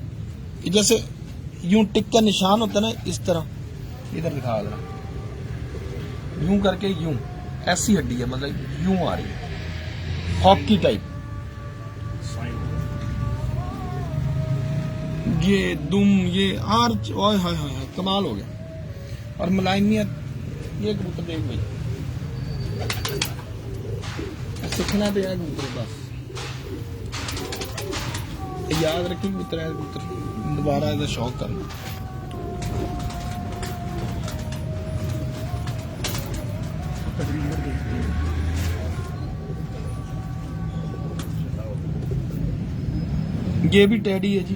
कि जैसे यूं टिक का निशान होता है ना, इस तरह। इधर दिखा दे रहा, यूं करके यूं, ऐसी हड्डी है, मतलब यूं आ रही है, हॉकी टाइप। ये दुम, ये आर्च, ओए हाय हाय, कमाल हो गया। और मुलायमियत, ये कबूतर देख भाई, सीखना तो यार कबूतर बस याद रखिए, कबूतर है कबूतर, दोबारा ऐसा शौक करना। ये भी टेडी है जी,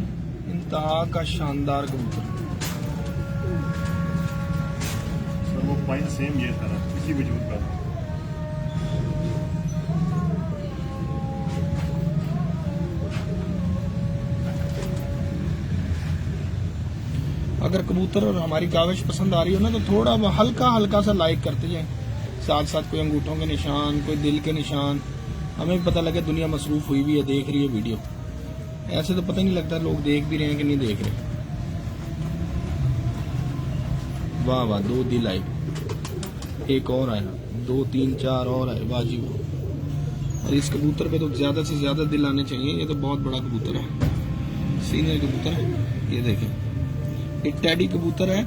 इंतहा का शानदार कबूतर। सर वो पॉइंट सेम ये था ना, इसी वजूद का। अगर कबूतर और हमारी काविश पसंद आ रही हो ना, तो थोड़ा हल्का हल्का सा लाइक करते जाएं, साथ साथ कोई अंगूठों के निशान, कोई दिल के निशान। हमें भी पता लगे दुनिया मसरूफ हुई भी है, देख रही है वीडियो। ऐसे तो पता नहीं लगता लोग देख भी रहे हैं कि नहीं देख रहे। वाह वाह, 2 दिल आए, एक और आया, 2 3 4 और आए, बाजी वाह। और इस कबूतर पे तो ज्यादा से ज्यादा दिल आने चाहिए। ये तो बहुत बड़ा कबूतर है, सीनियर कबूतर है। ये देखें, एक टेडी कबूतर है।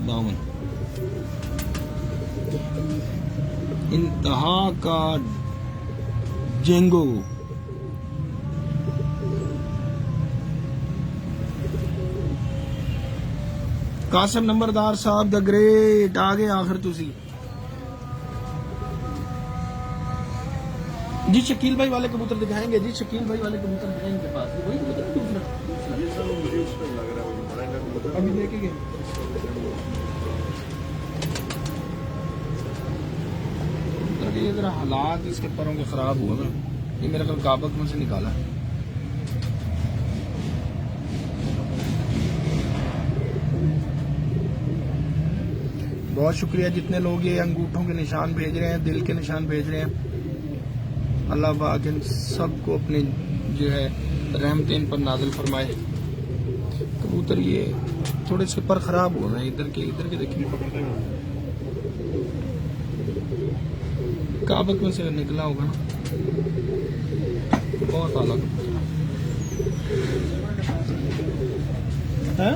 बावन, इंतहा का जेंगो। कासिम नंबरदार साहब द ग्रेट, आगे आखिर तुसी जी। शकील भाई वाले कबूतर दिखाएंगे जी, शकील भाई वाले कबूतर दिखाएंगे पास, वही कबूतर दूसरा ये सर मुझे उस पर लग रहा है, वो बड़ा इनका कबूतर अभी लेके गए। ये जरा हालात इसके परों के खराब हुआ ना, ये मेरा कल काबक में से निकाला। बहुत शुक्रिया जितने लोग ये अंगूठों के निशान भेज रहे हैं, दिल के निशान भेज रहे हैं। अल्लाह पाक इन सबको अपनी जो है रहमतें इन पर नाज़िल फरमाए। कबूतर ये थोड़े से पर खराब हो रहे हैं, इधर के देखिए, काबक में से निकला होगा ना, बहुत आला है।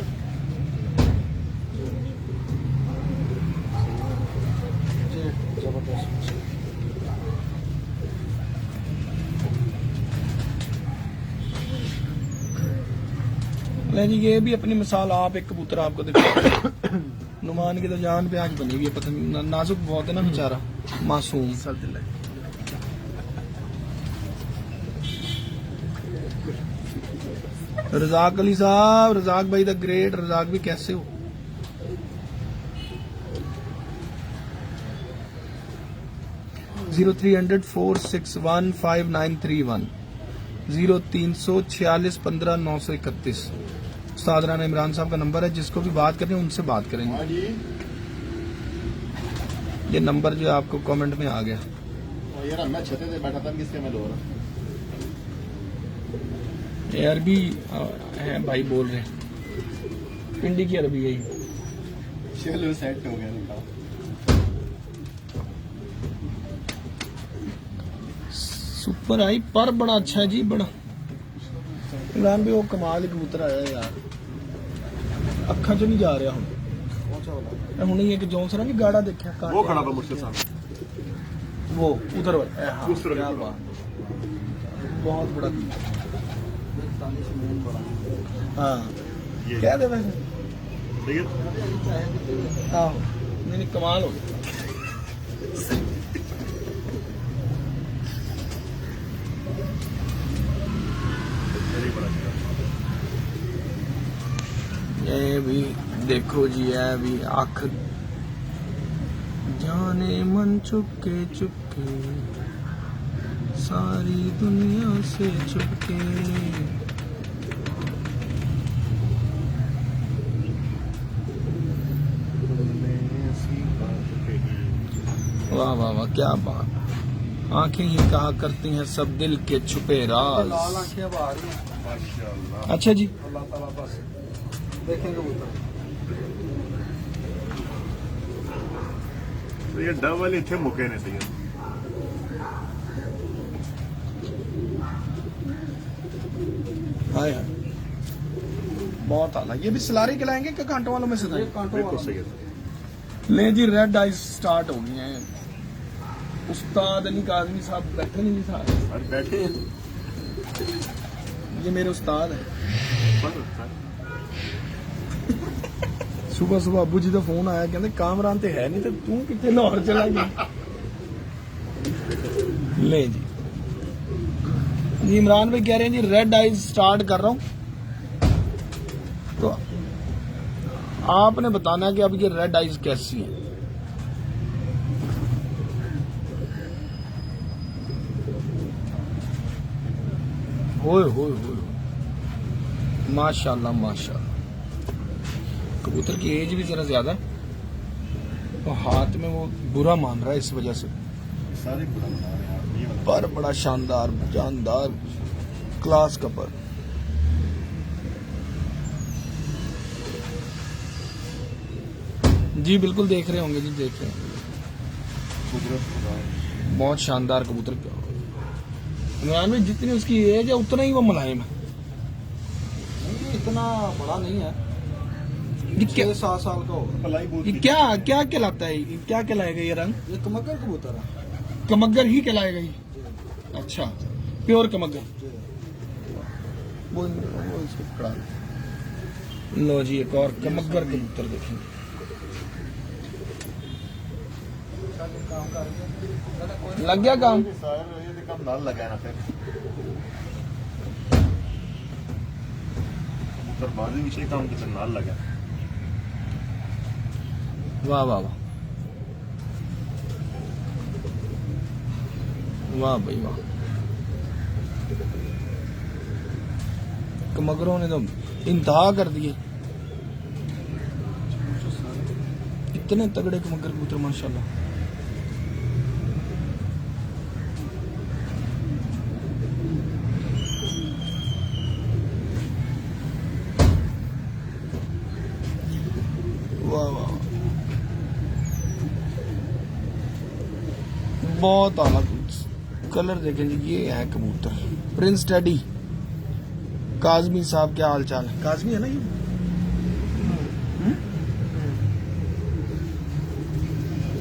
जबरदस्त। जी ये भी अपनी मिसाल, आप एक कबूतर आपको दिखा नुमान की तो जान पे आज बनी हुई है, पता नहीं, नाजुक बहुत है ना बेचारा, मासूम। रजाक अली साहब, रजाक भाई द ग्रेट, रजाक भी कैसे हो? (0300 461 5931) 0346 15 931। उस्ताद राना इमरान साहब का नंबर है, जिसको भी बात करें उनसे बात करेंगे। ये नंबर जो आपको कमेंट में आ गया। यार मैं छते पे बैठा था, किसके मैं लो रहा। ये अरबी है भाई बोल रहे हैं, पिंडी की अरबी है। चलो सेट हो गया इनका। सुपर आई पर बड़ा अच्छा है जी, बड़ा इमरान भी वो कमाल ही कबूतर आया यार, अखा च नहीं जा रहा हूँ। हुणे एक जौनसरा भी गाड़ा देखा वो खड़ा था मुझसे सामने, वो उधर वाला, हाँ, उस तरफ क्या की बात, बहुत बड़ा। हाँ ये क्या दे वैसे, ठीक है। आहो नहीं कमाल हो गया। वेरी बड़ा अच्छा। ये भी देखो जी, ये भी आँख जाने मन चुपके चुपके सारी दुनिया से चुपके। वाह वाह वाह, क्या बात। आंखें ही कहा करती हैं सब दिल के छुपे राज। लाल आंखें अब आ रही हैं। माशाल्लाह। अच्छा जी, अल्लाह ताला बस देखेंगे कबूतर। तो ये डबल इतने मुके ने सही। हाय हाय, बहुत आला। ये भी सलारी खिलाएंगे कि कांटों वालों में से था? ये कांटों बिल्कुल वाला सही है। ले जी, रेड आइज स्टार्ट हो गई हैं। उस्ताद अली काजमी साहब बैठे नहीं जी सारे, अरे बैठे हैं। ये मेरे उस्ताद हैं। पर- सुबह सुबह अबू जी का फोन आया, कहते कामरान ते है नहीं, तो तू कितने लाहौर चला गया। ले जी, इमरान भाई कह रहे हैं जी रेड आइज स्टार्ट कर रहा हूं, तो आपने बताना कि अब ये रेड आइज कैसी है। होए होए होए, माशाल्लाह माशाल्लाह। कबूतर की एज भी जरा ज्यादा है, तो हाथ में वो बुरा मान रहा है इस वजह से, सारे बुरा बना रहे हैं यार, ये वाला। पर बड़ा शानदार जानदार क्लास का पर। जी बिल्कुल देख रहे होंगे जी, देख रहे होंगे। कुदरत खुदा है। बहुत शानदार कबूतर। इमरान भाई जितनी उसकी एज है उतना ही वो मुलायम है। नहीं, इतना बड़ा नहीं है, ये क्या 6-7 साल का होगा। पलाई बहुत ये क्या क्या कहलाता है, ये क्या कहलाएगा ये रंग? ये कमगर कबूतर है। कमग्गर ही कहलाएगा ये? अच्छा, प्योर कमग्गर। वो इसको पकड़ा लो। लो जी, एक और कमग्गर कबूतर देखेंगे। लग गया काम? ये काम नाल लगा ना फिर। तो बाजू विषय काम कितना नाल लगा। वाह वाह वाह, वाह भाई वाह। कमगरों ने तो इंतहा कर दिए, इतने तगड़े कमगर कबूतर माशाल्लाह। वाह वाह, बहुत आला कलर देखें जी। ये है कबूतर प्रिंस टेडी। काजमी साहब, क्या हाल चाल है? काजमी है ना ये?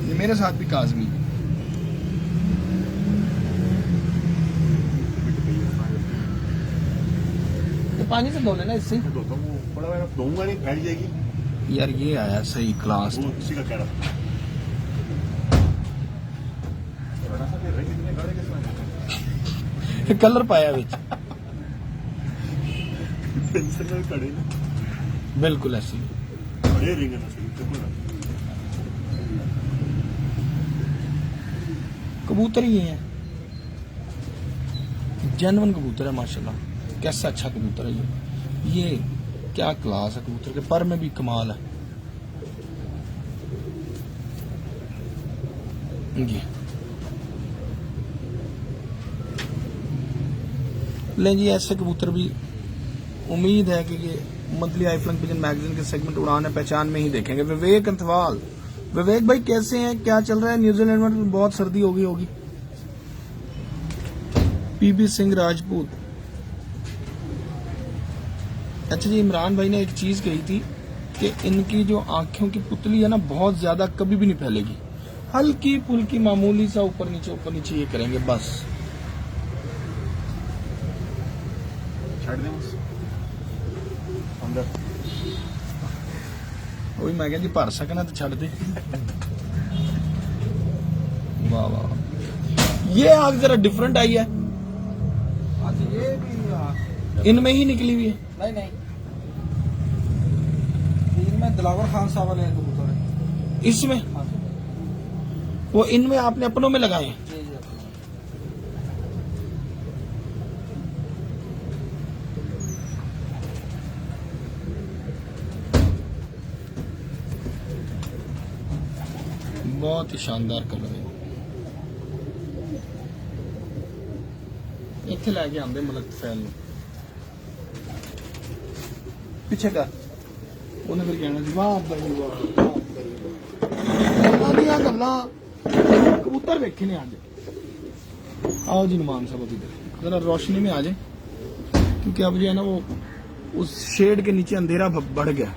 ये मेरे साथ भी काजमी है। तो पानी से धो लेना इससे। तो वो बड़ा मैं दूंगा नहीं, फैल जाएगी। यार ये आया सही क्लास। वो किसी का कह रहा था। बड़ा सा रंग कितने गाढ़े के साथ कलर पाया विच, पेंसिल में कड़े ना बिल्कुल ऐसी। बड़े रिंग ना सही तो ना। कबूतर ही है, जेन्युइन कबूतर है माशाल्लाह। कैसा अच्छा कबूतर है ये क्या क्लास है कबूतर के। पर में भी कमाल है जी। ले जी, ऐसे कबूतर भी उम्मीद है कि ये मंथली आई फ्लंग पिजन मैगजीन के सेगमेंट उड़ान है पहचान में ही देखेंगे। विवेक अंथवाल, विवेक भाई कैसे हैं, क्या चल रहा है? न्यूजीलैंड में बहुत सर्दी हो गई होगी। पीबी सिंह राजपूत, अच्छा जी, इमरान भाई ने एक चीज कही थी कि इनकी जो आंखों की पुतली है ना बहुत ज्यादा कभी भी नहीं फैलेगी, हल्की फुल्की मामूली सा ऊपर नीचे ये करेंगे बस। छड़ दें बस अंदर। वही मैं कहती भर सकना तो छड़ दे। वाह वाह, ये आग जरा डिफरेंट आई है, अच्छा ये भी इनमें ही निकली हुई है। नहीं इनमें दिलावर खान साहब वाले कबूतर है। इसमें हाँ जी। वो इनमें आपने अपनों में लगाए हैं। जी जी। बहुत ही शानदार कलर है। ਇੱਥੇ ਲੈ ਕੇ ਆਂਦੇ ਮਲਕ ਫੈਲ ਨੂੰ ਪਿੱਛੇ ਕਰ, ਉਹਨੇ ਫਿਰ ਕਹਿਣਾ ਸੀ ਵਾਹ ਬਈ ਵਾਹ ਗੱਲਾਂ ਦੀਆਂ ਗੱਲਾਂ, कबूतर ਵੇਖੇ ਨੇ ਅੱਜ। आओ जी नुमान साहब अभी जरा रोशनी में आ जाए, क्योंकि अब जो है ना वो उस शेड के नीचे अंधेरा बढ़ गया।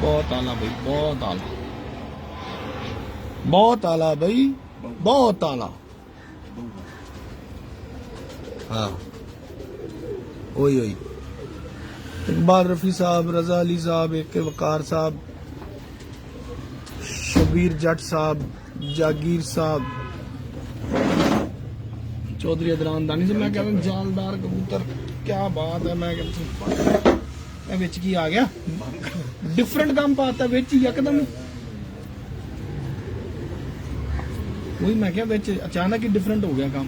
बहुत आला भाई, बहुत आला, बहुत आला भाई, बहुत आला। हाँ वही वही इकबाल रफी साहब, रजा अली साहब, एक के वकार साहब, शबीर जट साहब, जागीर साहब, चौधरी अदरान दानी से। मैं कहता हूँ जानदार कबूतर, क्या बात है। मैं कहता हूँ विच की आ गया, डिफरेंट काम पाता विच ही यकदम। वही मैं क्या विच अचानक ही डिफरेंट हो गया काम।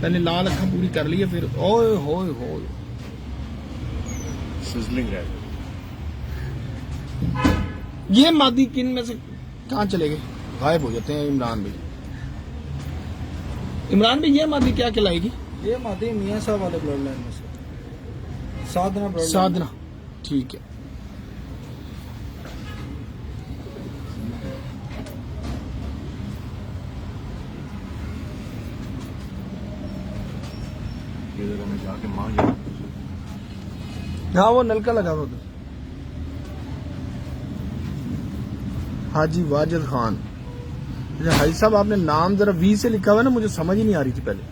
पहले लाल अखा पूरी कर ली है, फिर ओए होए होए सिजलिंग है। ये मादी किन में से कहाँ चले गए, गायब हो जाते हैं इमरान भाई। इमरान भाई ये मादी क्या कहलाएगी? ये मादी मियां साहब वाले ब्लड लाइन में से साधना ब्लड लाइन। साधना, ठीक है। ये जगह में जाके मां जा। हाँ वो नलका लगा हुआ उधर। हाजी वाजिद खान, अच्छा हाजी साहब आपने नाम जरा वी से लिखा हुआ है ना, मुझे समझ ही नहीं आ रही थी पहले।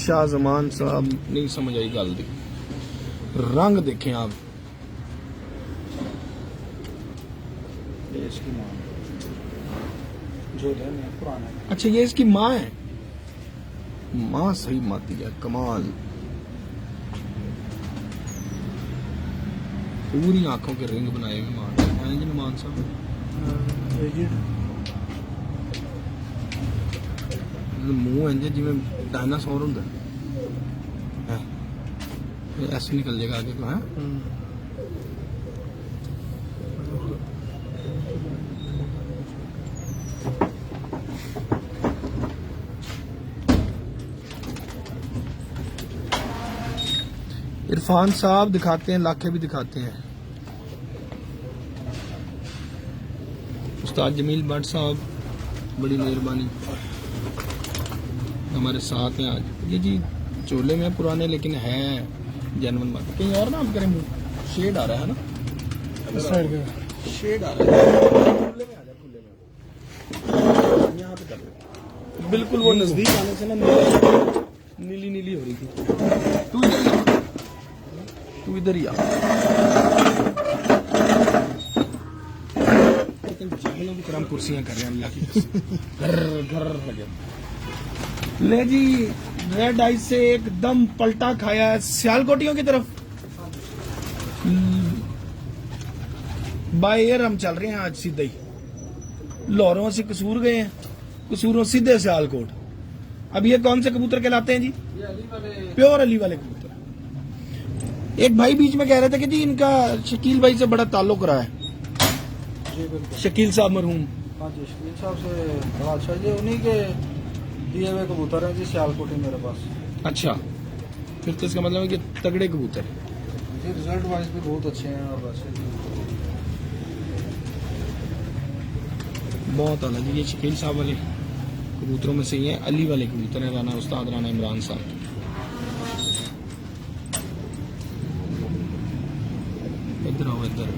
शाह जमान साहब नहीं समझ आई गल दी। रंग देखें आप, ये इसकी मां जो है ना पुराना है। अच्छा ये इसकी माँ है। माँ सही माती है, कमाल। पूरी आंखों के रिंग बनाए हुए मान हैं जी नुमान साहब। मुंह है जिमें डायनासोर होंगे, ऐसे निकल जाएगा आगे को है। इरफान साहब दिखाते हैं, लाखे भी दिखाते हैं। उस्ताद जमील भट्ट साहब बड़ी मेहरबानी, हमारे साथ हैं आज। ये जी चोले में पुराने लेकिन है जेन्युइन बात। कहीं और ना आप करें, शेड आ रहा है ना, शेड आ रहा है। खुले में आ जा, खुले में यहाँ पे कर, बिल्कुल वो नजदीक आने से ना नीली नीली हो रही थी। तू इधर ही आ। जाहिलों की तरह हम कुर्सियां कर रहे हैं अल्लाह की। घर लगे ले जी। रेड आई से एकदम पलटा खाया है सियालकोटियों की तरफ। बाय एयर हम चल रहे हैं आज सीधा ही। लाहौरों से कसूर गए हैं, कसूरों सीधे सियालकोट। अब ये कौन से कबूतर कहलाते हैं जी? ये अली वाले प्योर अली वाले कबूतर। एक भाई बीच में कह रहे थे कि जी इनका शकील भाई से बड़ा ताल्लुक रहा है, जी बिल्कुल। शकील साहब मरहूम। हाँ जी, शकील साहब से बड़ा अच्छा, ये उन्हीं के दिए हुए कबूतर हैं जी, सियालकोट है मेरे पास। अच्छा, फिर तो इसका मतलब है कि तगड़े कबूतर। जी रिजल्ट वाइज भी बहुत अच्छे हैं और वैसे भी बहुत अलग। ये शकील साहब वाले कबूतरों में से ये अली वाले कबूतर हैं, राना उस्ताद राना इमरान साहब। इधर आओ, इधर।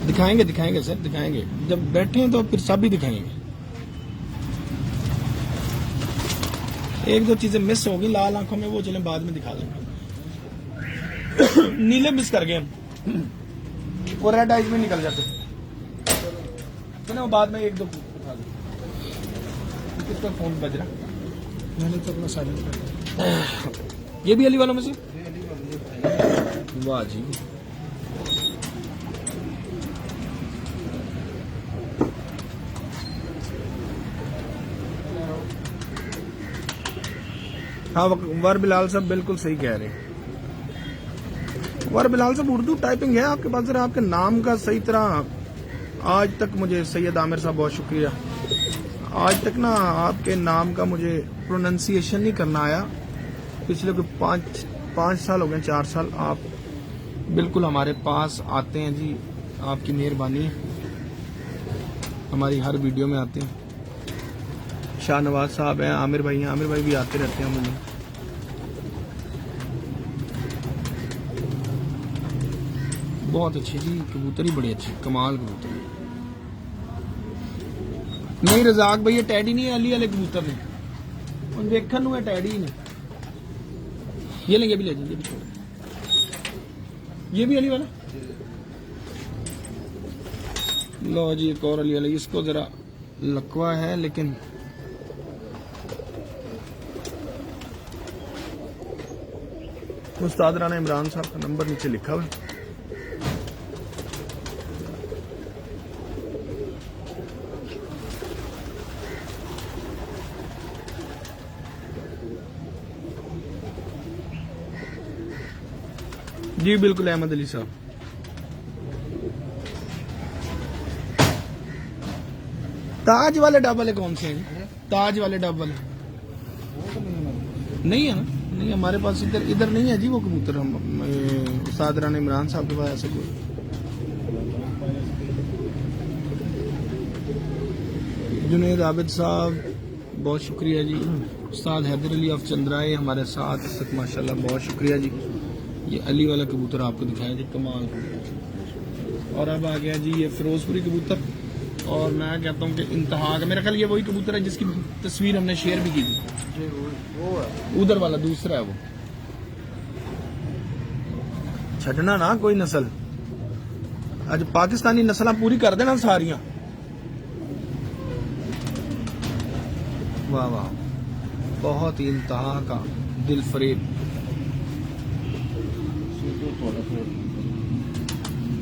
दिखाएंगे दिखाएंगे सर, दिखाएंगे। जब बैठे हैं तो फिर सब भी दिखाएंगे। एक दो चीजें मिस होगी लाल आंखों में, वो चले बाद में दिखा देंगे। नीले मिस कर गए हम, वो रेड आइज में निकल जाते तो ना, वो बाद में एक दो दिखा दो। किसका फोन बज रहा? मैंने तो अपना साइलेंट कर दिया। ये भी अली वालों में से? ये अली वाले वाह जी। हाँ, वर बिलाल साहब बिल्कुल सही कह रहे हैं। वर बिलाल साहब उर्दू टाइपिंग है आपके पास? जरा आपके नाम का सही तरह, आज तक मुझे सैयद आमिर साहब बहुत शुक्रिया, आज तक ना आपके नाम का मुझे प्रोनाउंसिएशन नहीं करना आया। पिछले कोई पाँच साल हो गए, 4 साल आप बिल्कुल हमारे पास आते हैं जी, आपकी मेहरबानी है, हमारी हर वीडियो में आते हैं। शाहनवाज साहब हैं, आमिर भाई हैं, आमिर भाई भी आते रहते हैं मुझे। बहुत अच्छी जी, कबूतर ही बड़ी अच्छी, कमाल कबूतर। नहीं रजाक भाई, ये टैडी नहीं है, अली वाले कबूतर ने, उन देखन नु टैडी ही नहीं। ये लेंगे, भी ले जाइए, भी छोड़। ये भी अली वाला। लो जी, एक और अली वाला। इसको जरा लकवा है, लेकिन उस्ताद राना इमरान साहब का नंबर नीचे लिखा हुआ है। जी बिल्कुल, अहमद अली साहब। ताज वाले डब वाले कौन से हैं? ताज वाले डब वाले नहीं है ना? नहीं, हमारे पास इधर नहीं है जी वो कबूतर। हम उस्ताद राना इमरान साहब के पास ऐसा कोई। जुनेद आबिद साहब बहुत शुक्रिया जी। उस्ताद हैदर अली ऑफ चंद्राए हमारे साथ इस तक, माशाल्लाह बहुत शुक्रिया जी। ये अली वाला कबूतर आपको दिखाया जी, कमाल कबूतर। और अब आ गया जी ये फिरोजपुरी कबूतर, और मैं कहता हूँ कि इंतहा का, मेरा ख्याल ये वही कबूतर है जिसकी तस्वीर हमने शेयर भी की थी जी, वो है उधर वाला, दूसरा है वो। छड़ना ना कोई नस्ल, आज पाकिस्तानी नस्ल पूरी कर देना सारियां। वाह वाह, बहुत ही इंतहा का दिल फरेब।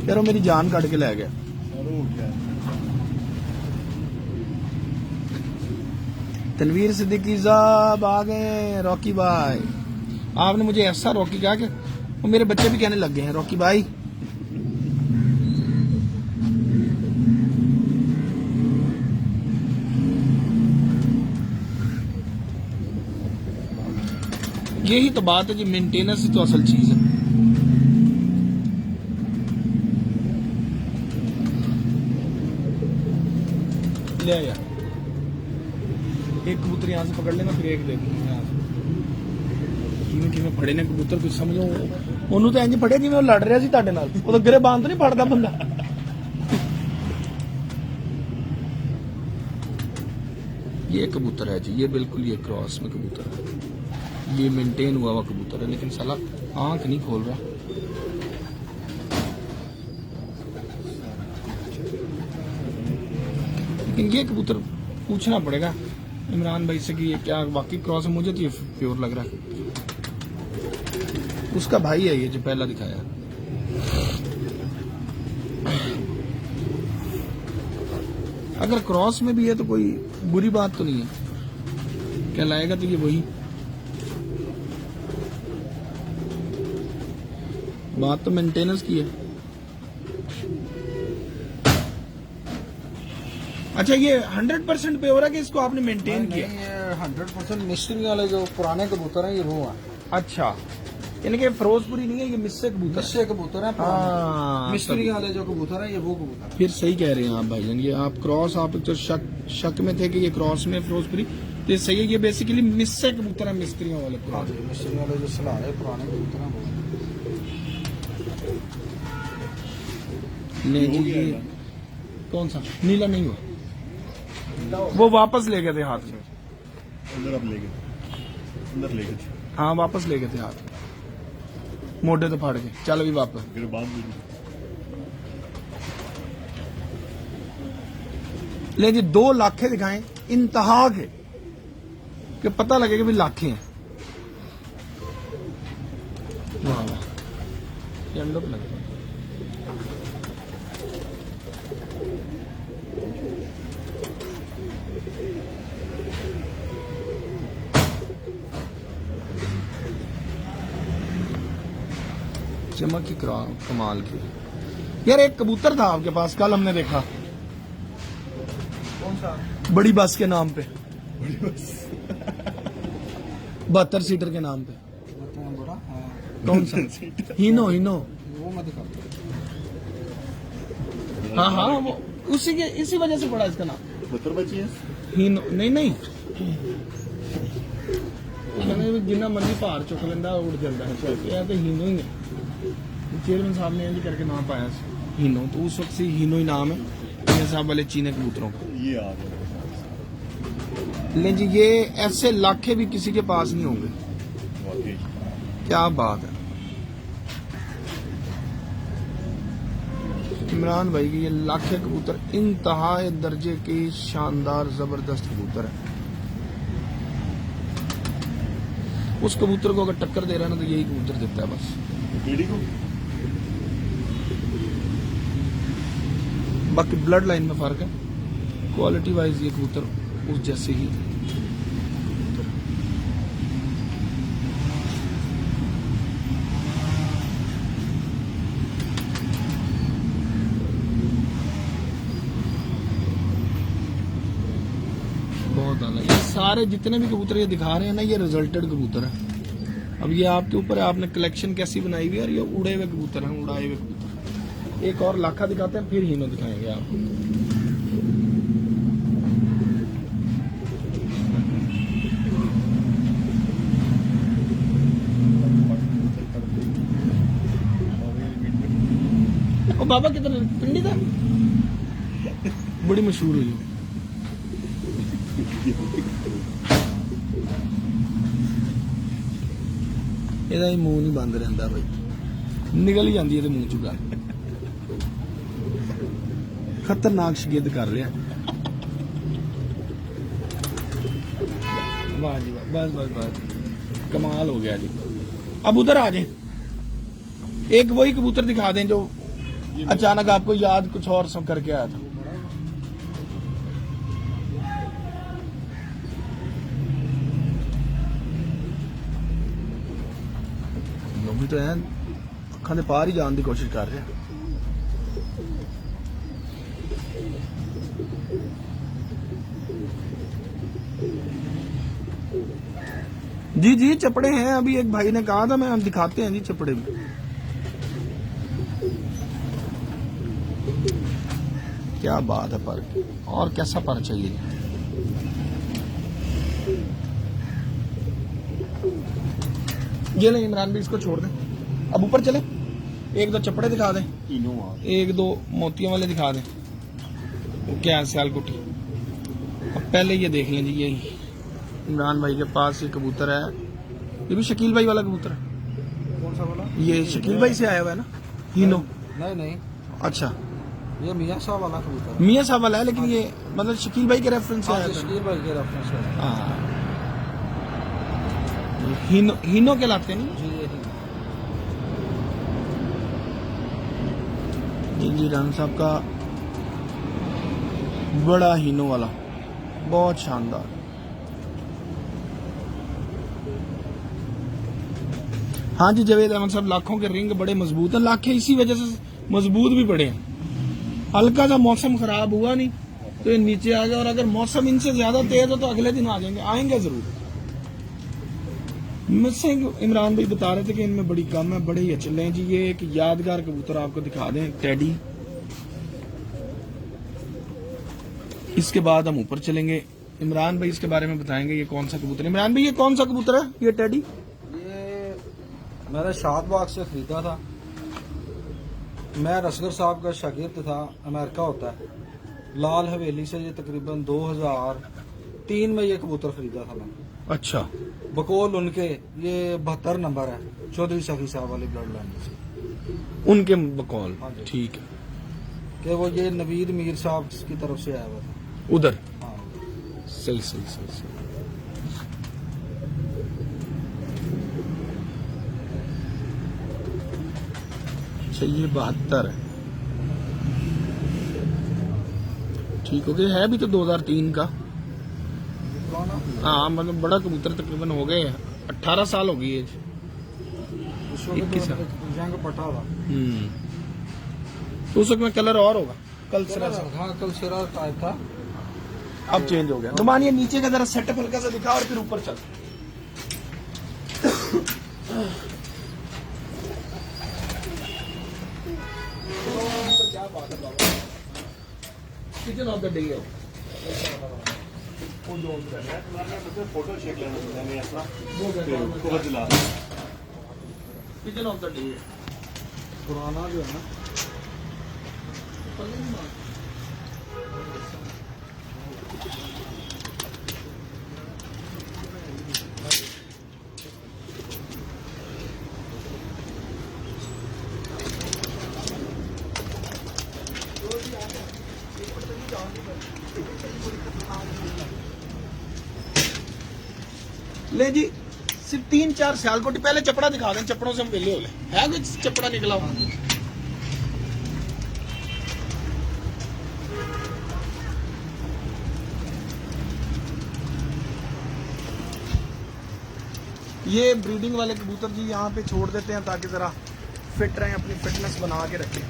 यार मेरी जान काट के ले गया। तनवीर सिद्दीकी साहब आ गए। रॉकी भाई, आपने मुझे ऐसा रॉकी कहा कि वो मेरे बच्चे भी कहने लग गए हैं रॉकी भाई। यही तो बात है जी, मेंटेनेंस तो असल चीज है। ले यार, एक कबूतर यहाँ से पकड़ लेना, फिर एक दे दूंगा। किवें फड़े ने कबूतर, कुछ समझो ਉਹਨੂੰ ਤਾਂ ਇੰਜ ਫੜਿਆ ਜਿਵੇਂ ਉਹ ਲੜ ਰਿਹਾ ਸੀ ਤੁਹਾਡੇ ਨਾਲ। ਉਹ ਤਾਂ ਗਿਰੇ ਬਾਂਧ ਨਹੀਂ ਫੜਦਾ ਬੰਦਾ। ये कबूतर है जी, ये बिल्कुल ये क्रॉस में कबूतर है, ये मेंटेन हुआ हुआ कबूतर है, लेकिन साला आंख नहीं खोल रहा। लेकिन ये कबूतर पूछना पड़ेगा इमरान भाई से कि ये क्या वाकई क्रॉस है, मुझे तो ये प्योर लग रहा है। उसका भाई है ये जो पहला दिखाया। अगर क्रॉस में भी है तो कोई बुरी बात तो नहीं है, कहलाएगा तो ये वही। बात तो मेंटेनेंस की है। अच्छा, ये 100% पे हो रहा है कि इसको आपने मेंटेन किया? नहीं, ये 100% मिस्त्री वाले जो पुराने कबूतर हैं ये वो हैं। अच्छा, यानी कि फिरोजपुरी नहीं है, ये मिस्से कबूतर है। मिस्से कबूतर हैं हाँ, मिस्त्री वाले जो कबूतर हैं ये वो कबूतर हैं। फिर सही कह रहे हैं आप भाईजान, ये आप क्रॉस, आप तो शक में थे कि ये क्रॉस में फिरोजपुरी, तो ये सही है। ये बेसिकली मिस्से कबूतर है, मिस्त्रियों वाले हाँ पुराने। जी, मिस्त्री वाले जो सलाह है पुराने कबूतर हैं वो। नहीं जी, ये कौन सा नीला नहीं हुआ, वो वापस ले गए थे हाथ में। अंदर आप ले गए, अंदर ले गए हाँ, वापस ले गए थे हाथ में, मोटे तो फाड़ के। चल अभी वापस। फिर बाद में ले जी, 2 लाखे दिखाएं इंतहा के, कि पता लगे कि भाई लाखे हैं। वाह वाह, ये अंडों पे लगे। चमक की कमाल की। यार एक कबूतर था आपके पास, कल हमने देखा, कौन सा? बड़ी बस के नाम पे, 72 सीटर के नाम पे। बताएं बड़ा। हाँ, कौन सा? हीनो हीनो। वो मैं दिखाता हूँ। हाँ हाँ, वो उसी के, इसी वजह से पड़ा इसका नाम 72 बची है। हीनो। नहीं नहीं, जिन्ना मर्जी भार चुक लेंदा उड़ जाता है, ये तो हीनो ही है। चेयरमैन साहब ने इंज करके नाम पाया हीनो, तो उस वक्त से हीनो ही नाम है मियां साहब वाले चीने कबूतरों का। ये आ गया लेकिन जी ये ऐसे लाखे भी किसी के पास नहीं होंगे। वाकई। क्या बात है इमरान भाई की, ये लाखे कबूतर इंतहा दर्जे के शानदार जबरदस्त कबूतर है। उस कबूतर को अगर टक्कर दे रहा है ना तो यही कबूतर देता है बस। पीढ़ी को बाकी ब्लड लाइन में फर्क है, क्वालिटी वाइज ये कबूतर उस जैसे ही कबूतर। बहुत अलग, ये सारे जितने भी कबूतर ये दिखा रहे हैं ना, ये रिजल्टेड कबूतर है। अब ये आपके ऊपर है, आपने कलेक्शन कैसी बनाई हुई है। और ये उड़े हुए कबूतर हैं, उड़ाए हुए कबूतर। एक और लाखा दिखाते हैं, फिर हीनो दिखाएंगे आपको। ओ बाबा किधर पिंडी था, बड़ी मशहूर हुई। ਇਹਦਾ ਹੀ ਮੂੰਹ ਨਹੀਂ ਬੰਦ ਰਹਿੰਦਾ ਬਾਈ, ਨਿਕਲ ਹੀ ਜਾਂਦੀ ਇਹਦੇ ਮੂੰਹ ਚੋਂ ਗੱਲ। खतरनाक शिगिद कर लिया। वाह जी वाह, बस बस बस, कमाल हो गया जी। अब उधर आ जाए, एक वही कबूतर दिखा दें जो अचानक आपको याद कुछ और सब करके आया था। लोग भी तो हैं अखा दे पार ही जाने की कोशिश कर रहे हैं। जी जी, चपड़े हैं। अभी एक भाई ने कहा था, मैं हम दिखाते हैं जी चपड़े भी। क्या बात है, पर और कैसा पर चाहिए। ये ले इमरान भी, इसको छोड़ दें। अब ऊपर चले, एक दो चपड़े दिखा दें, एक दो मोतियों वाले दिखा दें। क्या है सियालकोटी। अब पहले ये देख लें जी, यही इमरान भाई के पास ये कबूतर है। ये भी शकील भाई वाला कबूतर है। कौन सा बोला? ये शकील भाई से आया हुआ है ना, हीनो। नहीं नहीं, अच्छा, ये मियाँ साहब वाला कबूतर है। मियाँ साहब वाला है, लेकिन ये मतलब शकील भाई के रेफरेंस से हाँ, आया ये था। शकील भाई के रेफरेंस है। हाँ, हीनो कहलाते हैं जी यही। जी राना साहब का बड़ा हीनो वाला, बहुत शानदार। हाँ जी जावेद अहमद साहब, लाखों के रिंग बड़े मजबूत हैं। लाखें इसी वजह से मजबूत भी पड़े हैं। हल्का सा मौसम खराब हुआ नहीं तो ये नीचे आ गया, और अगर मौसम इनसे ज्यादा तेज हो तो अगले दिन आ जाएंगे, आएंगे जरूर। मुझसे इमरान भाई बता रहे थे कि इनमें बड़ी कम है, बड़े ही अच्छे। लें जी, ये एक यादगार कबूतर आपको दिखा दें, टेडी। इसके बाद हम ऊपर चलेंगे, इमरान भाई इसके बारे में बताएंगे ये कौन सा कबूतर है। इमरान भाई ये कौन सा कबूतर है, ये टेडी? ये मैंने शादबाग से खरीदा था। मैं रसगर साहब का शागिर्द था, अमेरिका होता है। लाल हवेली से ये तकरीबन 2003 में ये कबूतर खरीदा था मैंने। अच्छा, बकौल उनके ये 72 नंबर है, चौधरी सखी साहब वाली ब्लड लाइन से। उनके बकौल, हाँ जी। ठीक है। कि वो ये नवीद मीर साहब की तरफ से आया हुआ था। उधर हाँ। सही सही सही सही। अच्छा, ये 72 है, ठीक हो गया। है भी तो 2003 का। पुराना हाँ, मतलब बड़ा कबूतर तकरीबन हो गए 18 साल हो गई एज। उस वक्त 21 तो जंग पटा था। तो उस वक्त में कलर और होगा, कल सिरा से। हाँ, कल सिरा टाइप था। अब चेंज हो गया। नुमानिया नीचे का जरा सेटअप हल्का सा दिखा और फिर ऊपर चल। किचन ऑफ द डे है वो, जो फोटो शेक लेना अपना वो दिला किचन ऑफ द डे है। पुराना जो है ना, ले जी, सिर्फ 3-4 साल को पहले चपड़ा दिखा दें, चपड़ों से हम वेले हो ले। है कुछ चपड़ा निकला हुआ? ये ब्रीडिंग वाले कबूतर जी यहाँ पे छोड़ देते हैं ताकि जरा फिट रहें, अपनी फिटनेस बना के रखें।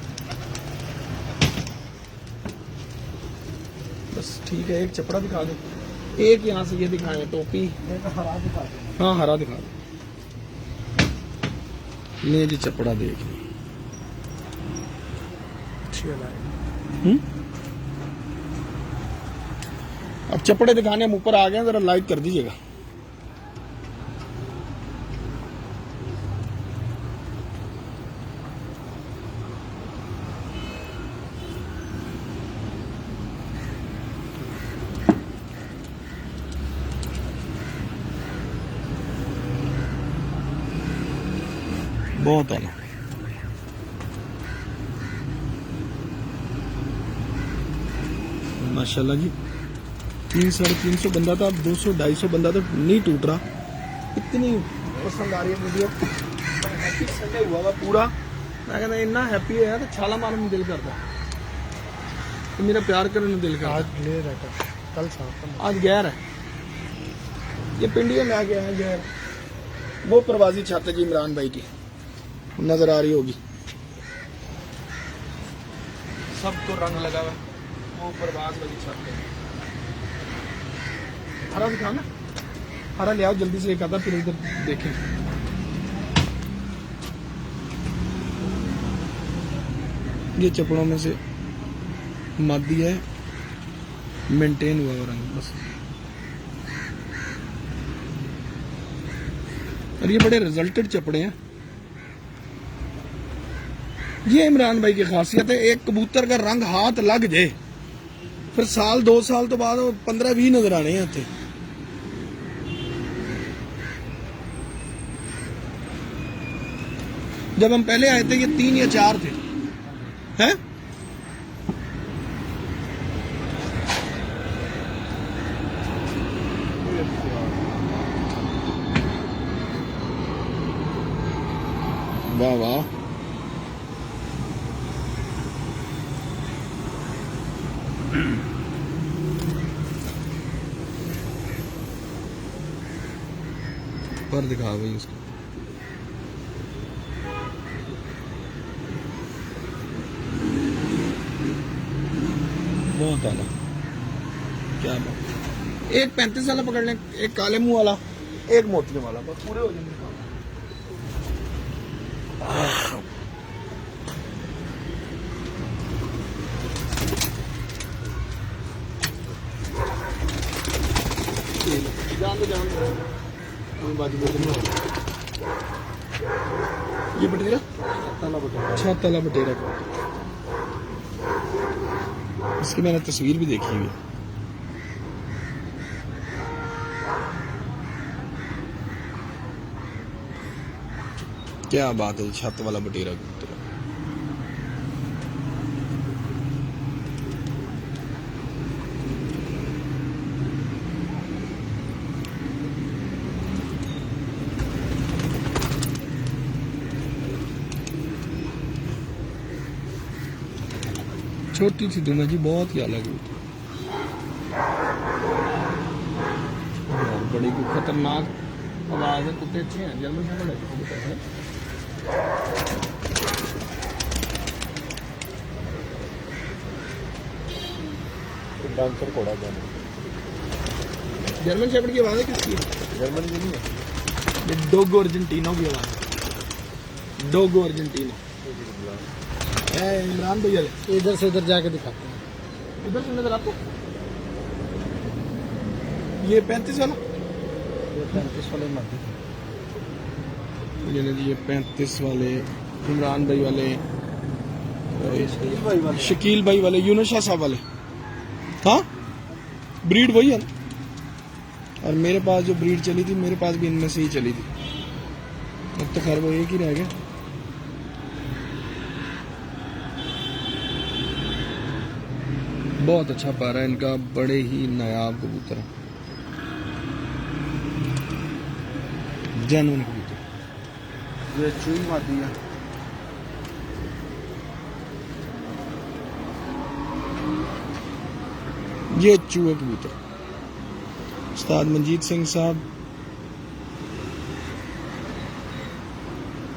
बस ठीक है, एक चपड़ा दिखा दें, एक यहाँ से ये दिखाएं, टोपी। एक हरा दिखा दो। हाँ, हरा दिखा दो। ले जी चपड़ा देख ली। अब चपड़े दिखाने हम ऊपर आ गए, जरा लाइक कर दीजिएगा। बहुत आला माशाल्लाह जी। 300-350 बंदा था, अब 200-250 बंदा तो नहीं टूट रहा। इतनी पसंद आ रही है वीडियो। हैप्पी संडे हुआ हुआ पूरा। मैं कहता इतना हैप्पी है तो छाला मारने में दिल करता, तो मेरा प्यार करने में दिल करता। आज ले रहता, कल साफ। आज गैर है, ये पिंडिया ला गया है गैर। वो प्रवासी छत है जी इमरान भाई की, नजर आ रही होगी, सबको रंग लगा हुआ। वो प्रवास वाली छत है। हरा दिखाओ ना, हरा ले आओ जल्दी से, एक आधा फिर इधर देखें। ये चपड़ों में से मादी है, मेंटेन हुआ रंग बस। और ये बड़े रिजल्टेड चपड़े हैं। ये इमरान भाई की खासियत है, एक कबूतर का रंग हाथ लग जाए फिर 1-2 साल तो बाद 15-20 नजर आने हैं इत्थे। जब हम पहले आए थे ये 3 या 4 थे, हैं? वाह वाह। पर दिखा भाई उसको। बहुत आला, क्या बात। एक 35 वाला पकड़ लें, एक काले मुंह वाला, एक मोतियों वाला, बस पूरे हो जाएंगे। जान दो बाजू ये बटेरा, अच्छा तला बटेरा। इसकी मैंने तस्वीर भी देखी हुई। क्या बात है, छत वाला बटेरा कबूतर। छोटी सी दुम है जी, बहुत ही अलग है। बड़ी खतरनाक आवाज है। कुत्ते अच्छे हैं, जर्मन शेफर्ड है। डांसर कोड़ा जर्मन शेफर्ड की आवाज है किसकी? जर्मन की नहीं है, ये डोगो अर्जेंटीनो की आवाज है। डोगो अर्जेंटीनो। इमरान भैया इधर से उधर जाके दिखाते हैं। इधर से नजर आते। ये 35 वाला, ये 35 वाले मत ये 35 वाले इमरान भाई वाले, शकील भाई वाले, यूनुस शाह साहब वाले। हाँ, ब्रीड वही है ना। और मेरे पास जो ब्रीड चली थी, मेरे पास भी इनमें से ही चली थी। अब तो खैर वो एक ही रह गया। बहुत अच्छा पारा है इनका, बड़े ही नायाब कबूतर है, जेन्युइन कबूतर। ये चुई मादी है। ये चूहे कबूतर, उस्ताद मंजीत सिंह साहब।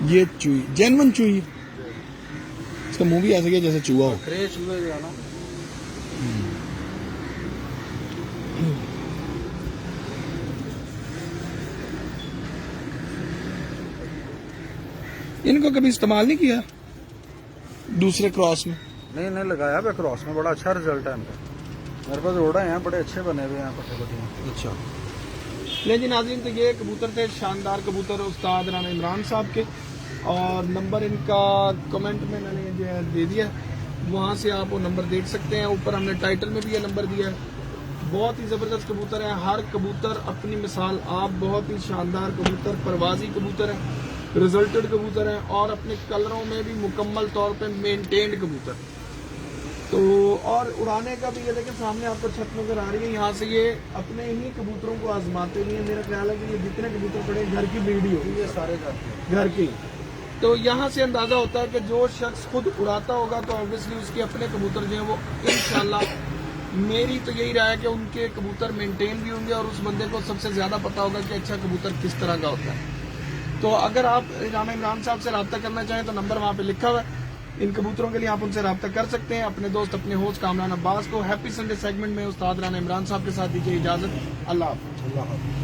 ये चूही, जेन्युइन चूही। इसका मुंह भी ऐसा गया जैसे चूहा हो। ग्रे चूहे जो है ना, इनको कभी इस्तेमाल नहीं किया दूसरे क्रॉस में? नहीं लगाया हुआ क्रॉस में, बड़ा अच्छा रिजल्ट है इनका। मेरे पास रोड़ा हैं, बड़े अच्छे बने हुए हैं पट्टे पट्टियाँ। अच्छा। नहीं जी नाज़रीन, तो ये कबूतर थे, शानदार कबूतर उस्ताद राना इमरान साहब के। और नंबर इनका कमेंट में मैंने जो है दे दिया, वहाँ से आप वो नंबर देख सकते हैं। ऊपर हमने टाइटल में भी ये नंबर दिया है। बहुत ही ज़बरदस्त कबूतर है, हर कबूतर अपनी मिसाल। आप बहुत ही शानदार कबूतर, परवाजी कबूतर है, रिजल्टेड कबूतर है, और अपने कलरों में भी मुकम्मल तौर पे मेंटेन्ड कबूतर। तो और उड़ाने का भी ये देखिए, सामने आपको छत नजर आ रही है, यहाँ से ये अपने ही कबूतरों को आजमाते हुए। मेरा ख्याल है कि ये जितने कबूतर पड़े घर की ब्रीड ही होगी, ये सारे घर की। तो यहाँ से अंदाजा होता है कि जो शख्स खुद उड़ाता होगा तो ऑब्वियसली उसके अपने कबूतर जो है वो इंशाल्लाह, मेरी तो यही राय है कि उनके कबूतर मेंटेन भी होंगे, और उस बंदे को सबसे ज्यादा पता होगा कि अच्छा कबूतर किस तरह का होता है। तो अगर आप राना इमरान साहब से रब्ता करना चाहें तो नंबर वहाँ पे लिखा हुआ है। इन कबूतरों के लिए आप उनसे रब्ता कर सकते हैं। अपने दोस्त, अपने होस्ट कामरान अब्बास को हैप्पी संडे सेगमेंट में उस्ताद राना इमरान साहब के साथ दीजिए इजाजत। अल्लाह हाफ़िज़।